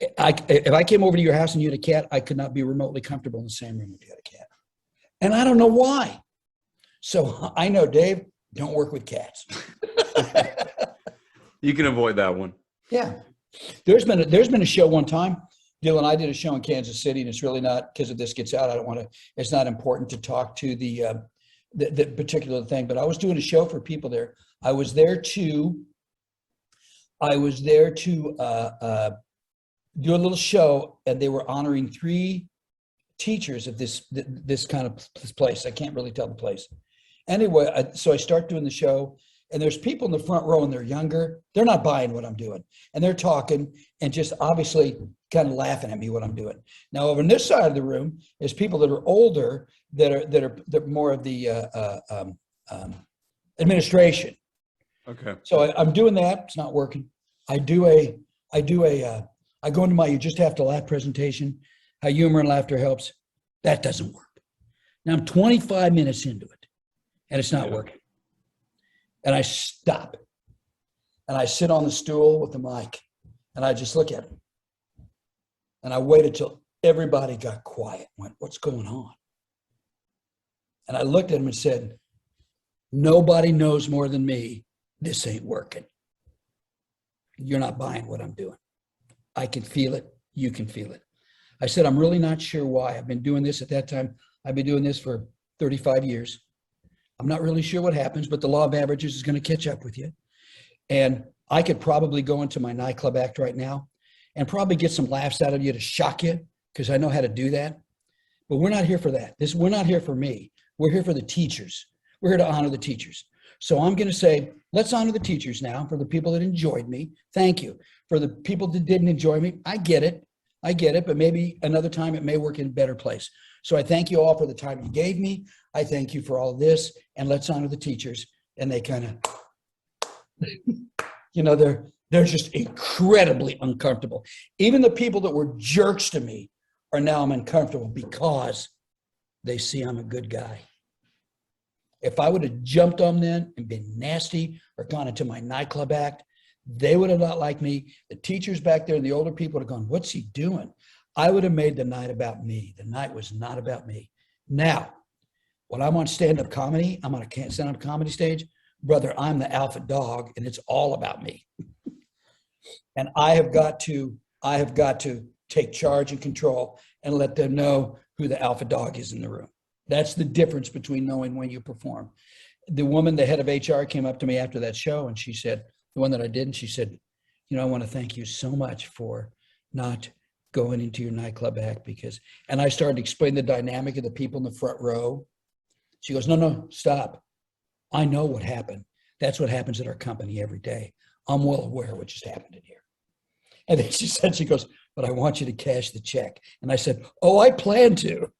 If I came over to your house and you had a cat, I could not be remotely comfortable in the same room if you had a cat. And I don't know why. So I know, Dave, don't work with cats. You can avoid that one. Yeah. There's been a show one time, Dylan, I did a show in Kansas City, and it's really not, because if this gets out, it's not important to talk to the particular thing, but I was doing a show for people there. I was there to do a little show, and they were honoring 3 teachers of this kind of this place. I can't really tell the place. Anyway, so I start doing the show, and there's people in the front row, and they're younger. They're not buying what I'm doing, and they're talking and just obviously kind of laughing at me what I'm doing. Now, over on this side of the room is people that are older that are more of the administration. Okay. So I'm doing that. It's not working. I go into my "you just have to laugh" presentation, how humor and laughter helps. That doesn't work. Now I'm 25 minutes into it and it's not working. And I stop and I sit on the stool with the mic and I just look at him. And I waited till everybody got quiet, went, "What's going on?" And I looked at him and said, "Nobody knows more than me. This ain't working. You're not buying what I'm doing. I can feel it. You can feel it." I said, "I'm really not sure why. I've been doing this at that time. I've been doing this for 35 years. I'm not really sure what happens, but the law of averages is going to catch up with you. And I could probably go into my nightclub act right now and probably get some laughs out of you to shock you, because I know how to do that. But we're not here for that. We're not here for me. We're here for the teachers. We're here to honor the teachers. So I'm going to say, let's honor the teachers now. For the people that enjoyed me, thank you. For the people that didn't enjoy me, I get it, but maybe another time it may work in a better place. So I thank you all for the time you gave me. I thank you for all of this, and let's honor the teachers. And they kind of, you know, they're just incredibly uncomfortable. Even the people that were jerks to me are now uncomfortable because they see I'm a good guy. If I would have jumped on them and been nasty or gone into my nightclub act, they would have not liked me. The teachers back there and the older people would have gone, what's he doing? I would have made the night about me. The night was not about me. Now, when I'm on stand-up comedy, I'm on a stand-up comedy stage, brother, I'm the alpha dog and it's all about me. And I have got to take charge and control and let them know who the alpha dog is in the room. That's the difference between knowing when you perform. The woman, the head of HR, came up to me after that show and she said, the one that I did, and she said, you know, I want to thank you so much for not going into your nightclub act because, and I started to explain the dynamic of the people in the front row. She goes, no, stop. I know what happened. That's what happens at our company every day. I'm well aware of what just happened in here. And then she goes, but I want you to cash the check. And I said, oh, I plan to.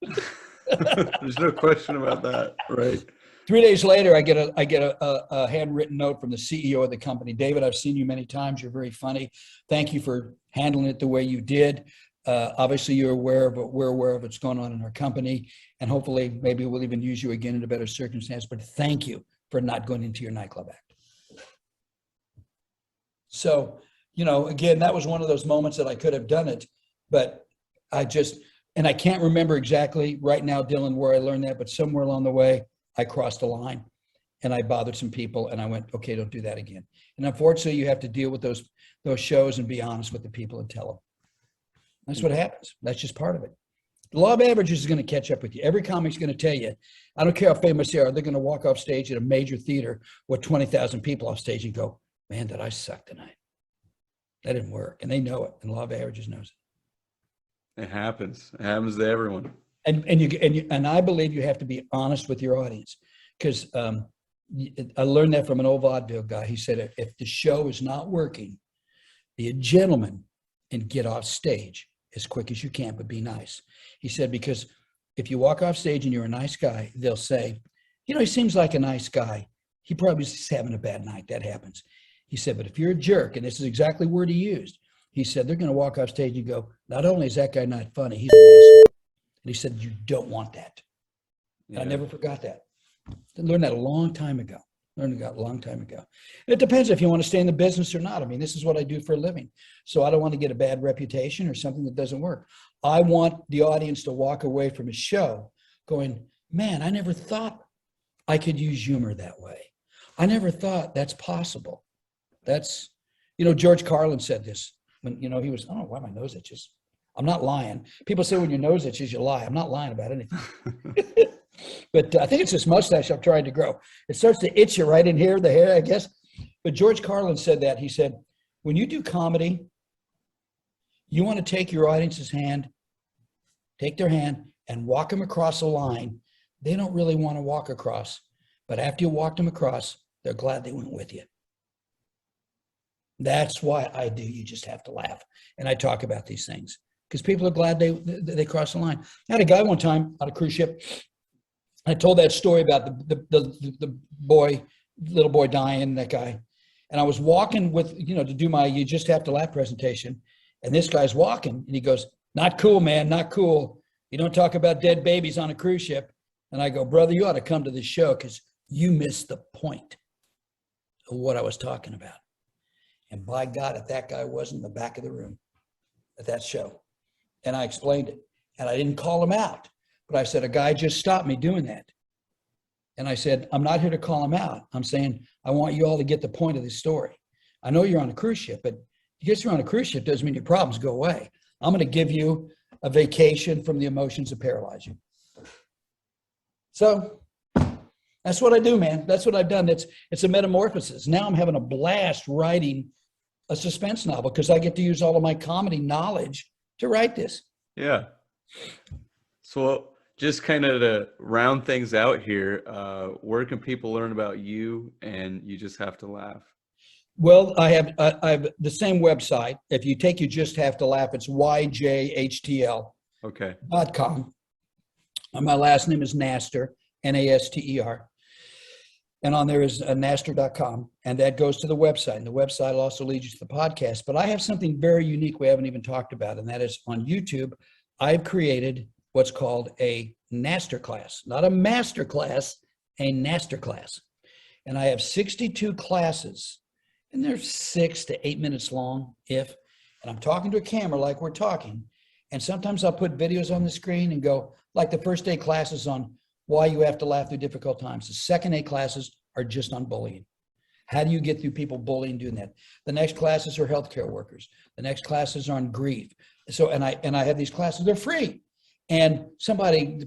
There's no question about that, right? 3 days later, I get a handwritten note from the CEO of the company. David, I've seen you many times. You're very funny. Thank you for handling it the way you did. Obviously, you're aware of it. We're aware of what's going on in our company. And hopefully, maybe we'll even use you again in a better circumstance. But thank you for not going into your nightclub act. So, you know, again, that was one of those moments that I could have done it. But I can't remember exactly right now, Dylan, where I learned that. But somewhere along the way, I crossed the line and I bothered some people and I went, okay, don't do that again. And unfortunately, you have to deal with those shows and be honest with the people and tell them. That's what happens. That's just part of it. The law of averages is going to catch up with you. Every comic's going to tell you, I don't care how famous they are, they're going to walk off stage at a major theater with 20,000 people off stage and go, man, did I suck tonight? That didn't work. And they know it. And the law of averages knows it. It happens. It happens to everyone. And I believe you have to be honest with your audience because I learned that from an old vaudeville guy. He said, if the show is not working, be a gentleman and get off stage as quick as you can, but be nice. He said, because if you walk off stage and you're a nice guy, they'll say, you know, he seems like a nice guy. He probably is just having a bad night. That happens. He said, but if you're a jerk, and this is exactly the word he used, he said, they're going to walk off stage and go, not only is that guy not funny, he's an asshole. And he said, you don't want that. Yeah. I never forgot that. I learned that a long time ago. And it depends if you want to stay in the business or not. I mean, this is what I do for a living. So I don't want to get a bad reputation or something that doesn't work. I want the audience to walk away from a show going, man, I never thought I could use humor that way. I never thought that's possible. That's, you know, George Carlin said this when, you know, he was, I don't know why my nose itches. I'm not lying. People say when your nose itches, you lie. I'm not lying about anything. But I think it's this mustache I've tried to grow. It starts to itch you right in here, the hair, I guess. But George Carlin said that. He said, when you do comedy, you want to take your audience's hand, take their hand and walk them across a line. They don't really want to walk across. But after you walk them across, they're glad they went with you. That's why I do. You just have to laugh. And I talk about these things because people are glad they crossed the line. I had a guy one time on a cruise ship. I told that story about the little boy dying, that guy. And I was walking with, you know, to do my You Just Have to Laugh presentation. And this guy's walking and he goes, not cool, man, not cool. You don't talk about dead babies on a cruise ship. And I go, brother, you ought to come to this show because you missed the point of what I was talking about. And by God, if that guy was in the back of the room at that show. And I explained it. And I didn't call him out. But I said, a guy just stopped me doing that. And I said, I'm not here to call him out. I'm saying, I want you all to get the point of this story. I know you're on a cruise ship, but because you're on a cruise ship doesn't mean your problems go away. I'm going to give you a vacation from the emotions that paralyze you. So that's what I do, man. That's what I've done. It's a metamorphosis. Now I'm having a blast writing a suspense novel because I get to use all of my comedy knowledge to write this. Yeah. So just kind of to round things out here, where can people learn about you and You Just Have to Laugh? Well, I have the same website. If you take You Just Have to Laugh, it's YJHTL.com. Okay. And my last name is Naster, Naster. And on there is Naster.com. And that goes to the website. And the website will also lead you to the podcast. But I have something very unique we haven't even talked about. And that is on YouTube, I've created what's called a NasterClass, not a master class, a NasterClass. And I have 62 classes. And they're 6 to 8 minutes long, and I'm talking to a camera like we're talking. And sometimes I'll put videos on the screen and go, like the first day classes on why you have to laugh through difficult times. The second day classes are just on bullying. How do you get through people bullying, doing that? The next classes are healthcare workers. The next classes are on grief. So, and I have these classes, they're free. And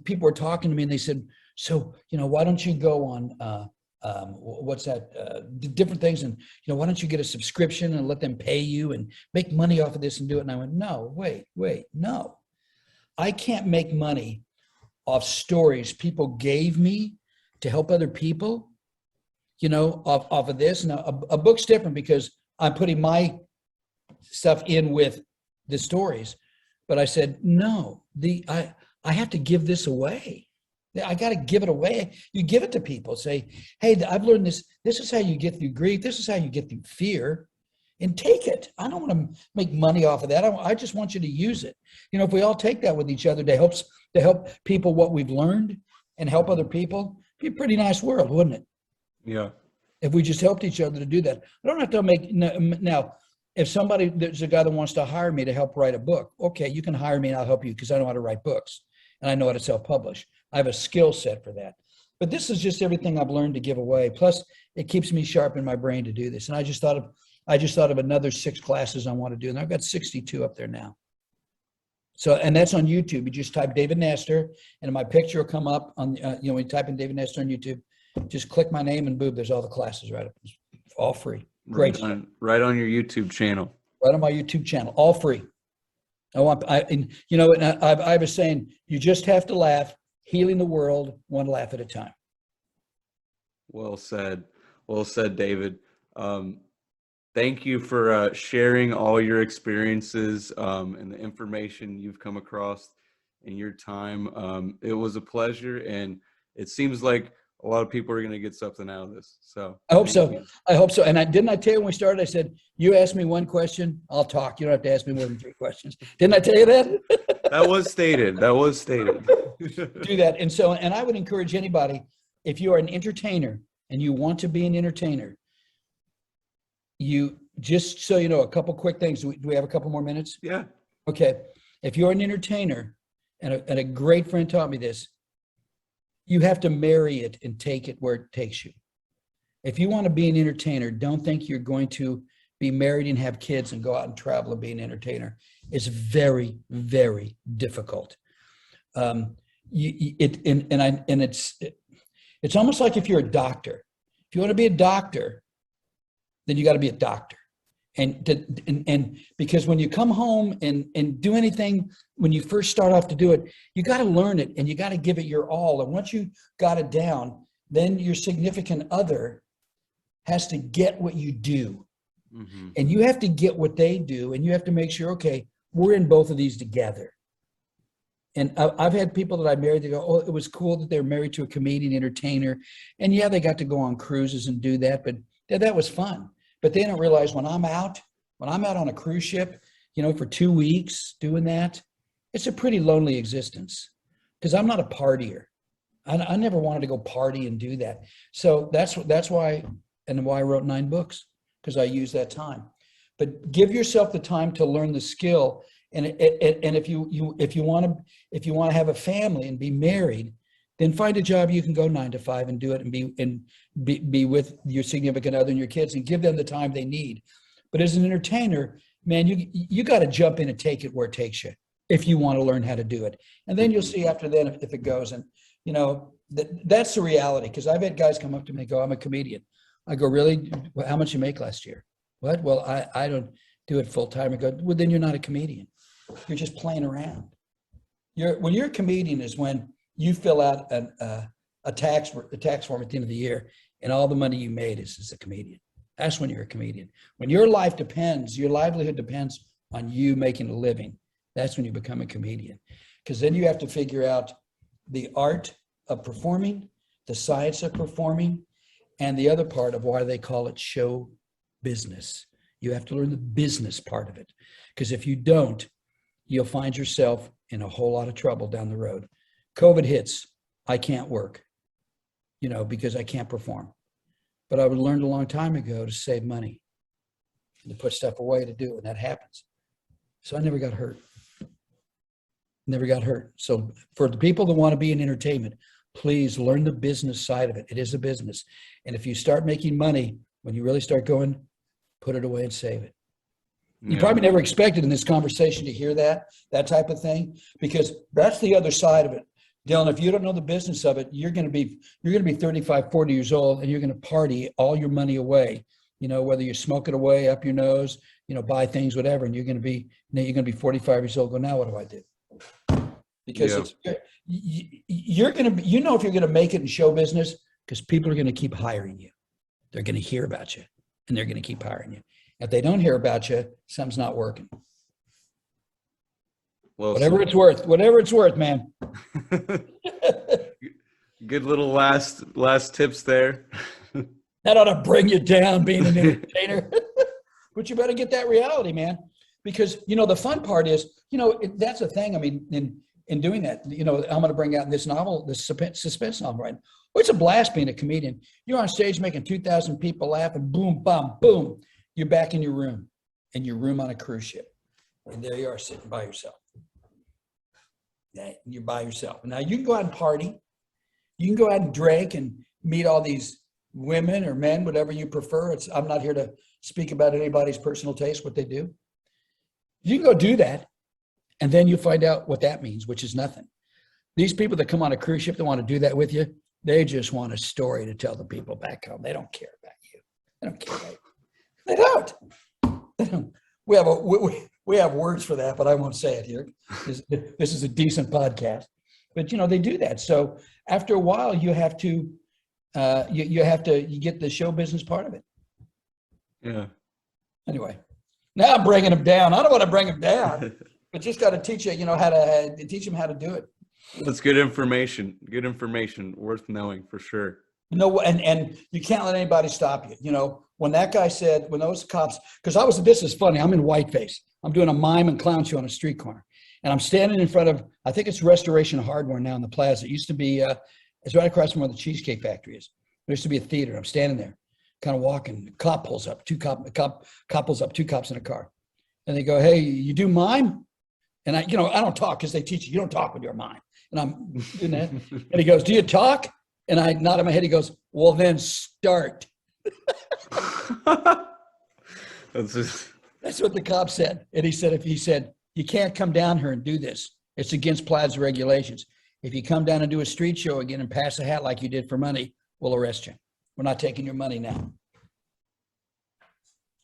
people were talking to me and they said, so, why don't you go on, different things, and why don't you get a subscription and let them pay you and make money off of this and do it? And I went, no, wait, no, I can't make money off stories people gave me to help other people, off of this. Now a book's different because I'm putting my stuff in with the stories, but I said, no, I have to give this away. I got to give it away. You give it to people. Say, hey, I've learned this. This is how you get through grief. This is how you get through fear. And take it. I don't want to make money off of that. I just want you to use it. If we all take that with each other to help people what we've learned and help other people, it'd be a pretty nice world, wouldn't it? Yeah. If we just helped each other to do that. I don't have to now, if there's a guy that wants to hire me to help write a book, okay, you can hire me and I'll help you because I know how to write books and I know how to self-publish. I have a skill set for that. But this is just everything I've learned to give away. Plus, it keeps me sharp in my brain to do this. And I just thought of another 6 classes I want to do. And I've got 62 up there now. So, and that's on YouTube. You just type David Naster and my picture will come up on, when you type in David Naster on YouTube, just click my name and boom, there's all the classes right up. It's all free. Great. Right on your YouTube channel. Right on my YouTube channel, all free. I was saying, you just have to laugh. Healing the world, one laugh at a time. Well said, David. Thank you for sharing all your experiences and the information you've come across in your time. It was a pleasure, and it seems like a lot of people are going to get something out of this. So I hope so. I hope so. And didn't I tell you when we started? I said, you ask me one question, I'll talk. You don't have to ask me more than 3 questions. Didn't I tell you that? That was stated. Do that. And I would encourage anybody, if you are an entertainer and you want to be an entertainer, you just so you know, a couple quick things. Do we have a couple more minutes? Yeah. Okay. If you're an entertainer, and a great friend taught me this, you have to marry it and take it where it takes you. If you want to be an entertainer, don't think you're going to be married and have kids and go out and travel and be an entertainer. It's very, very difficult. It's almost like if you're a doctor. If you want to be a doctor, then you got to be a doctor. And because when you come home and do anything, when you first start off to do it, you got to learn it and you got to give it your all. And once you got it down, then your significant other has to get what you do. Mm-hmm. And you have to get what they do. And you have to make sure, okay, we're in both of these together. And I've had people that I married, they go, oh, it was cool that they're married to a comedian entertainer. And yeah, they got to go on cruises and do that, but yeah, that was fun. But they don't realize when I'm out on a cruise ship, for 2 weeks doing that, it's a pretty lonely existence because I'm not a partier. I never wanted to go party and do that. So that's why I wrote 9 books, because I use that time. But give yourself the time to learn the skill. And if you want to have a family and be married, then find a job you can go 9 to 5 and do it and be with your significant other and your kids and give them the time they need. But as an entertainer, man, you got to jump in and take it where it takes you if you want to learn how to do it. And then you'll see after that if it goes. And that's the reality, because I've had guys come up to me and go, I'm a comedian. I go, really? How much you make last year? What? Well, I don't do it full time. I go, well, then you're not a comedian. You're just playing around. When you're a comedian is when you fill out a tax form at the end of the year, and all the money you made is as a comedian. That's when you're a comedian. When your livelihood depends on you making a living, that's when you become a comedian. Because then you have to figure out the art of performing, the science of performing, and the other part of why they call it show business. You have to learn the business part of it. Because if you don't, you'll find yourself in a whole lot of trouble down the road. COVID hits, I can't work, because I can't perform. But I learned a long time ago to save money and to put stuff away to do, and that happens. So I never got hurt. So for the people that want to be in entertainment, please learn the business side of it. It is a business. And if you start making money, when you really start going, put it away and save it. You probably never expected in this conversation to hear that type of thing, because that's the other side of it. Dylan, if you don't know the business of it, you're going to be 35, 40 years old, and you're going to party all your money away, whether you smoke it away up your nose, buy things, whatever. And you're going to be 45 years old. Go, now what do I do? Because you're going to, if you're going to make it in show business, because people are going to keep hiring you. They're going to hear about you, and they're going to keep hiring you. If they don't hear about you, something's not working. Well, whatever it's worth, man. Good little last tips there. That ought to bring you down being an entertainer. But you better get that reality, man. Because, the fun part is, that's the thing. I mean, in doing that, I'm going to bring out this novel, this suspense novel, right? Well, it's a blast being a comedian. You're on stage making 2,000 people laugh, and boom, bam, boom. You're back in your room on a cruise ship. And there you are sitting by yourself. You're by yourself. Now you can go out and party. You can go out and drink and meet all these women or men, whatever you prefer. I'm not here to speak about anybody's personal taste, what they do. You can go do that. And then you find out what that means, which is nothing. These people that come on a cruise ship that want to do that with you, they just want a story to tell the people back home. They don't care about you. They don't care about you. They don't. We have words for that, but I won't say it here. This is a decent podcast. But they do that. So after a while, you have to you get the show business part of it. Yeah. Anyway, now I'm bringing them down. I don't want to bring them down, but just got to teach you, how to teach them how to do it. That's good information. Good information, worth knowing for sure. And you can't let anybody stop you. When that guy said, when those cops, because this is funny, I'm in whiteface. I'm doing a mime and clown show on a street corner. And I'm standing in front of, I think it's Restoration Hardware now in the plaza. It used to be, it's right across from where the Cheesecake Factory is. There used to be a theater. I'm standing there, kind of walking. The cop pulls up, cop pulls up, two cops in a car. And they go, hey, you do mime? And I don't talk because they teach you don't talk with your mime. And I'm doing that. And he goes, do you talk? And I nod my head. He goes, well, then start. That's what the cop said. And he said, you can't come down here and do this. It's against plaza regulations. If you come down and do a street show again and pass a hat like you did for money, we'll arrest you. We're not taking your money now.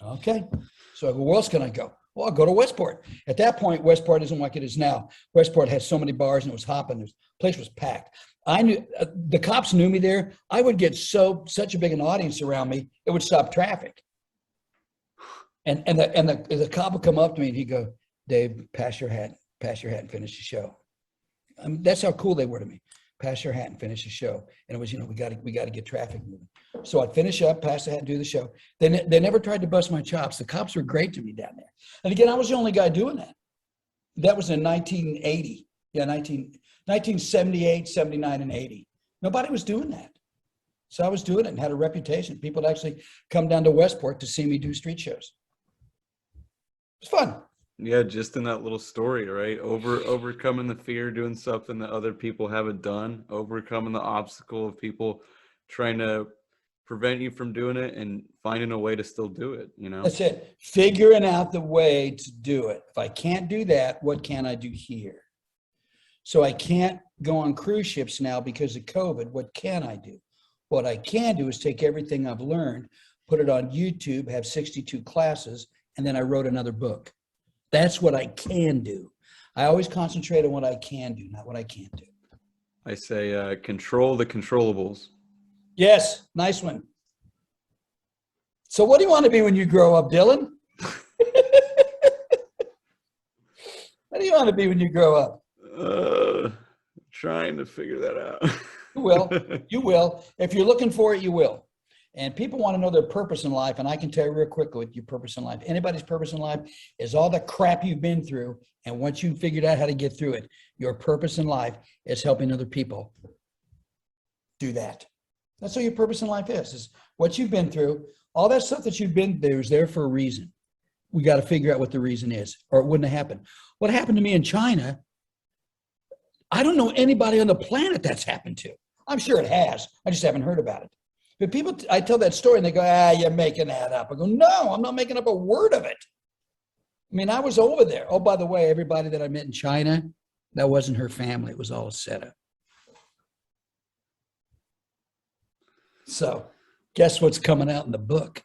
Okay. So I go, where else can I go? Well, I'll go to Westport. At that point, Westport isn't like it is now. Westport has so many bars and it was hopping. The place was packed. I knew the cops knew me there. I would get such a big an audience around me, it would stop traffic. And the cop would come up to me and he'd go, Dave, pass your hat and finish the show. That's how cool they were to me. Pass your hat and finish the show. And it was, we got to get traffic moving. So I'd finish up, pass the hat, and do the show. They never tried to bust my chops. The cops were great to me down there. And again, I was the only guy doing that. That was in 1980. Yeah, 1978, 79, and 80. Nobody was doing that. So I was doing it and had a reputation. People would actually come down to Westport to see me do street shows. It's fun. Yeah, just in that little story, right? Overcoming the fear, doing something that other people haven't done, overcoming the obstacle of people trying to prevent you from doing it and finding a way to still do it, That's it. Figuring out the way to do it. If I can't do that, what can I do here? So I can't go on cruise ships now because of COVID. What can I do? What I can do is take everything I've learned, put it on YouTube, have 62 classes, and then I wrote another book. That's what I can do. I always concentrate on what I can do, not what I can't do. I say control the controllables. Yes, nice one. So what do you want to be when you grow up, Dylan? What do you want to be when you grow up? Trying to figure that out. You will. You will. If you're looking for it, you will. And people want to know their purpose in life. And I can tell you real quickly what your purpose in life. Anybody's purpose in life is all the crap you've been through. And once you've figured out how to get through it, your purpose in life is helping other people do that. That's what your purpose in life is what you've been through. All that stuff that you've been through is there for a reason. We got to figure out what the reason is, or it wouldn't have happened. What happened to me in China, I don't know anybody on the planet that's happened to. I'm sure it has. I just haven't heard about it. But people, I tell that story and they go, you're making that up. I go, no, I'm not making up a word of it. I mean, I was over there. Oh, by the way, everybody that I met in China, that wasn't her family. It was all a setup. So guess what's coming out in the book?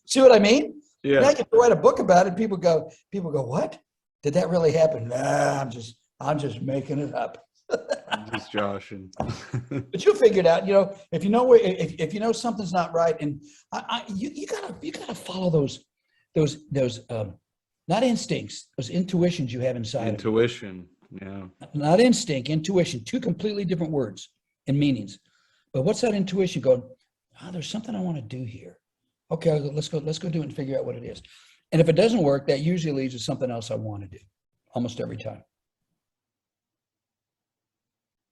See what I mean? Yeah. Now I get to write a book about it. People go, what? Did that really happen? Nah, I'm just making it up. Just joshing. But you'll figure it out. You know, if you know where, if you know something's not right, and you gotta follow those not instincts, those intuitions you have inside. Intuition, yeah. Not instinct, intuition. Two completely different words and meanings. But what's that intuition going? There's something I want to do here. Okay, let's go do it and figure out what it is. And if it doesn't work, that usually leads to something else I want to do, almost every time.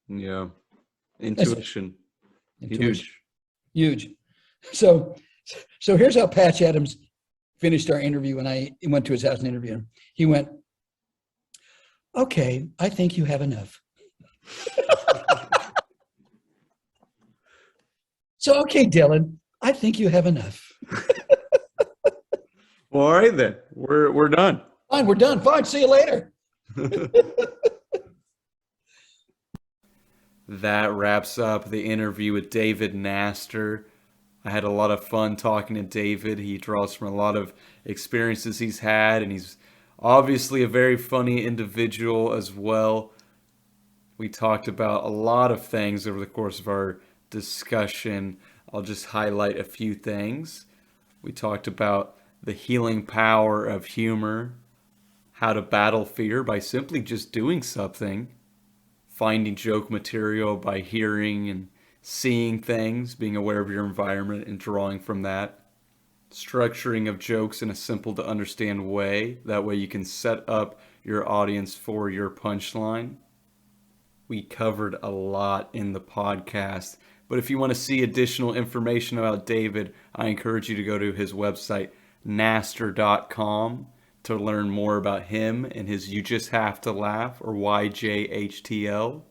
Yeah. Intuition. Huge. So here's how Patch Adams finished our interview when I went to his house and interviewed him. He went, okay, I think you have enough. So, okay, Dylan, I think you have enough. Well, all right then. We're done. Fine, we're done. Fine, see you later. That wraps up the interview with David Naster. I had a lot of fun talking to David. He draws from a lot of experiences he's had, and he's obviously a very funny individual as well. We talked about a lot of things over the course of our discussion. I'll just highlight a few things. We talked about the healing power of humor, how to battle fear by simply just doing something, finding joke material by hearing and seeing things, being aware of your environment and drawing from that, structuring of jokes in a simple to understand way. That way you can set up your audience for your punchline. We covered a lot in the podcast, but if you want to see additional information about David, I encourage you to go to his website, Naster.com, to learn more about him and his You Just Have to Laugh, or YJHTL.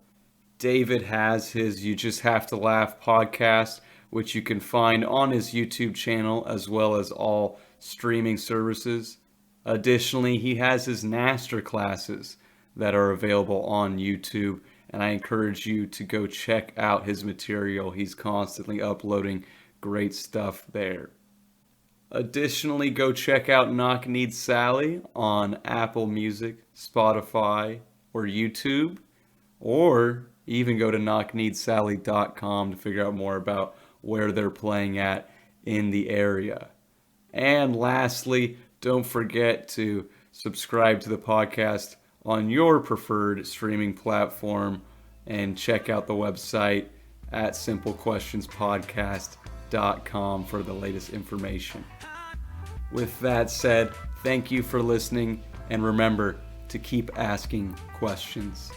David has his You Just Have to Laugh podcast, which you can find on his YouTube channel as well as all streaming services. Additionally, he has his NasterClasses that are available on YouTube, and I encourage you to go check out his material. He's constantly uploading great stuff there. Additionally, go check out Knock Needs Sally on Apple Music, Spotify, or YouTube, or even go to knockneedsally.com to figure out more about where they're playing at in the area. And lastly, don't forget to subscribe to the podcast on your preferred streaming platform and check out the website at simplequestionspodcast.com for the latest information. With that said, thank you for listening, and remember to keep asking questions.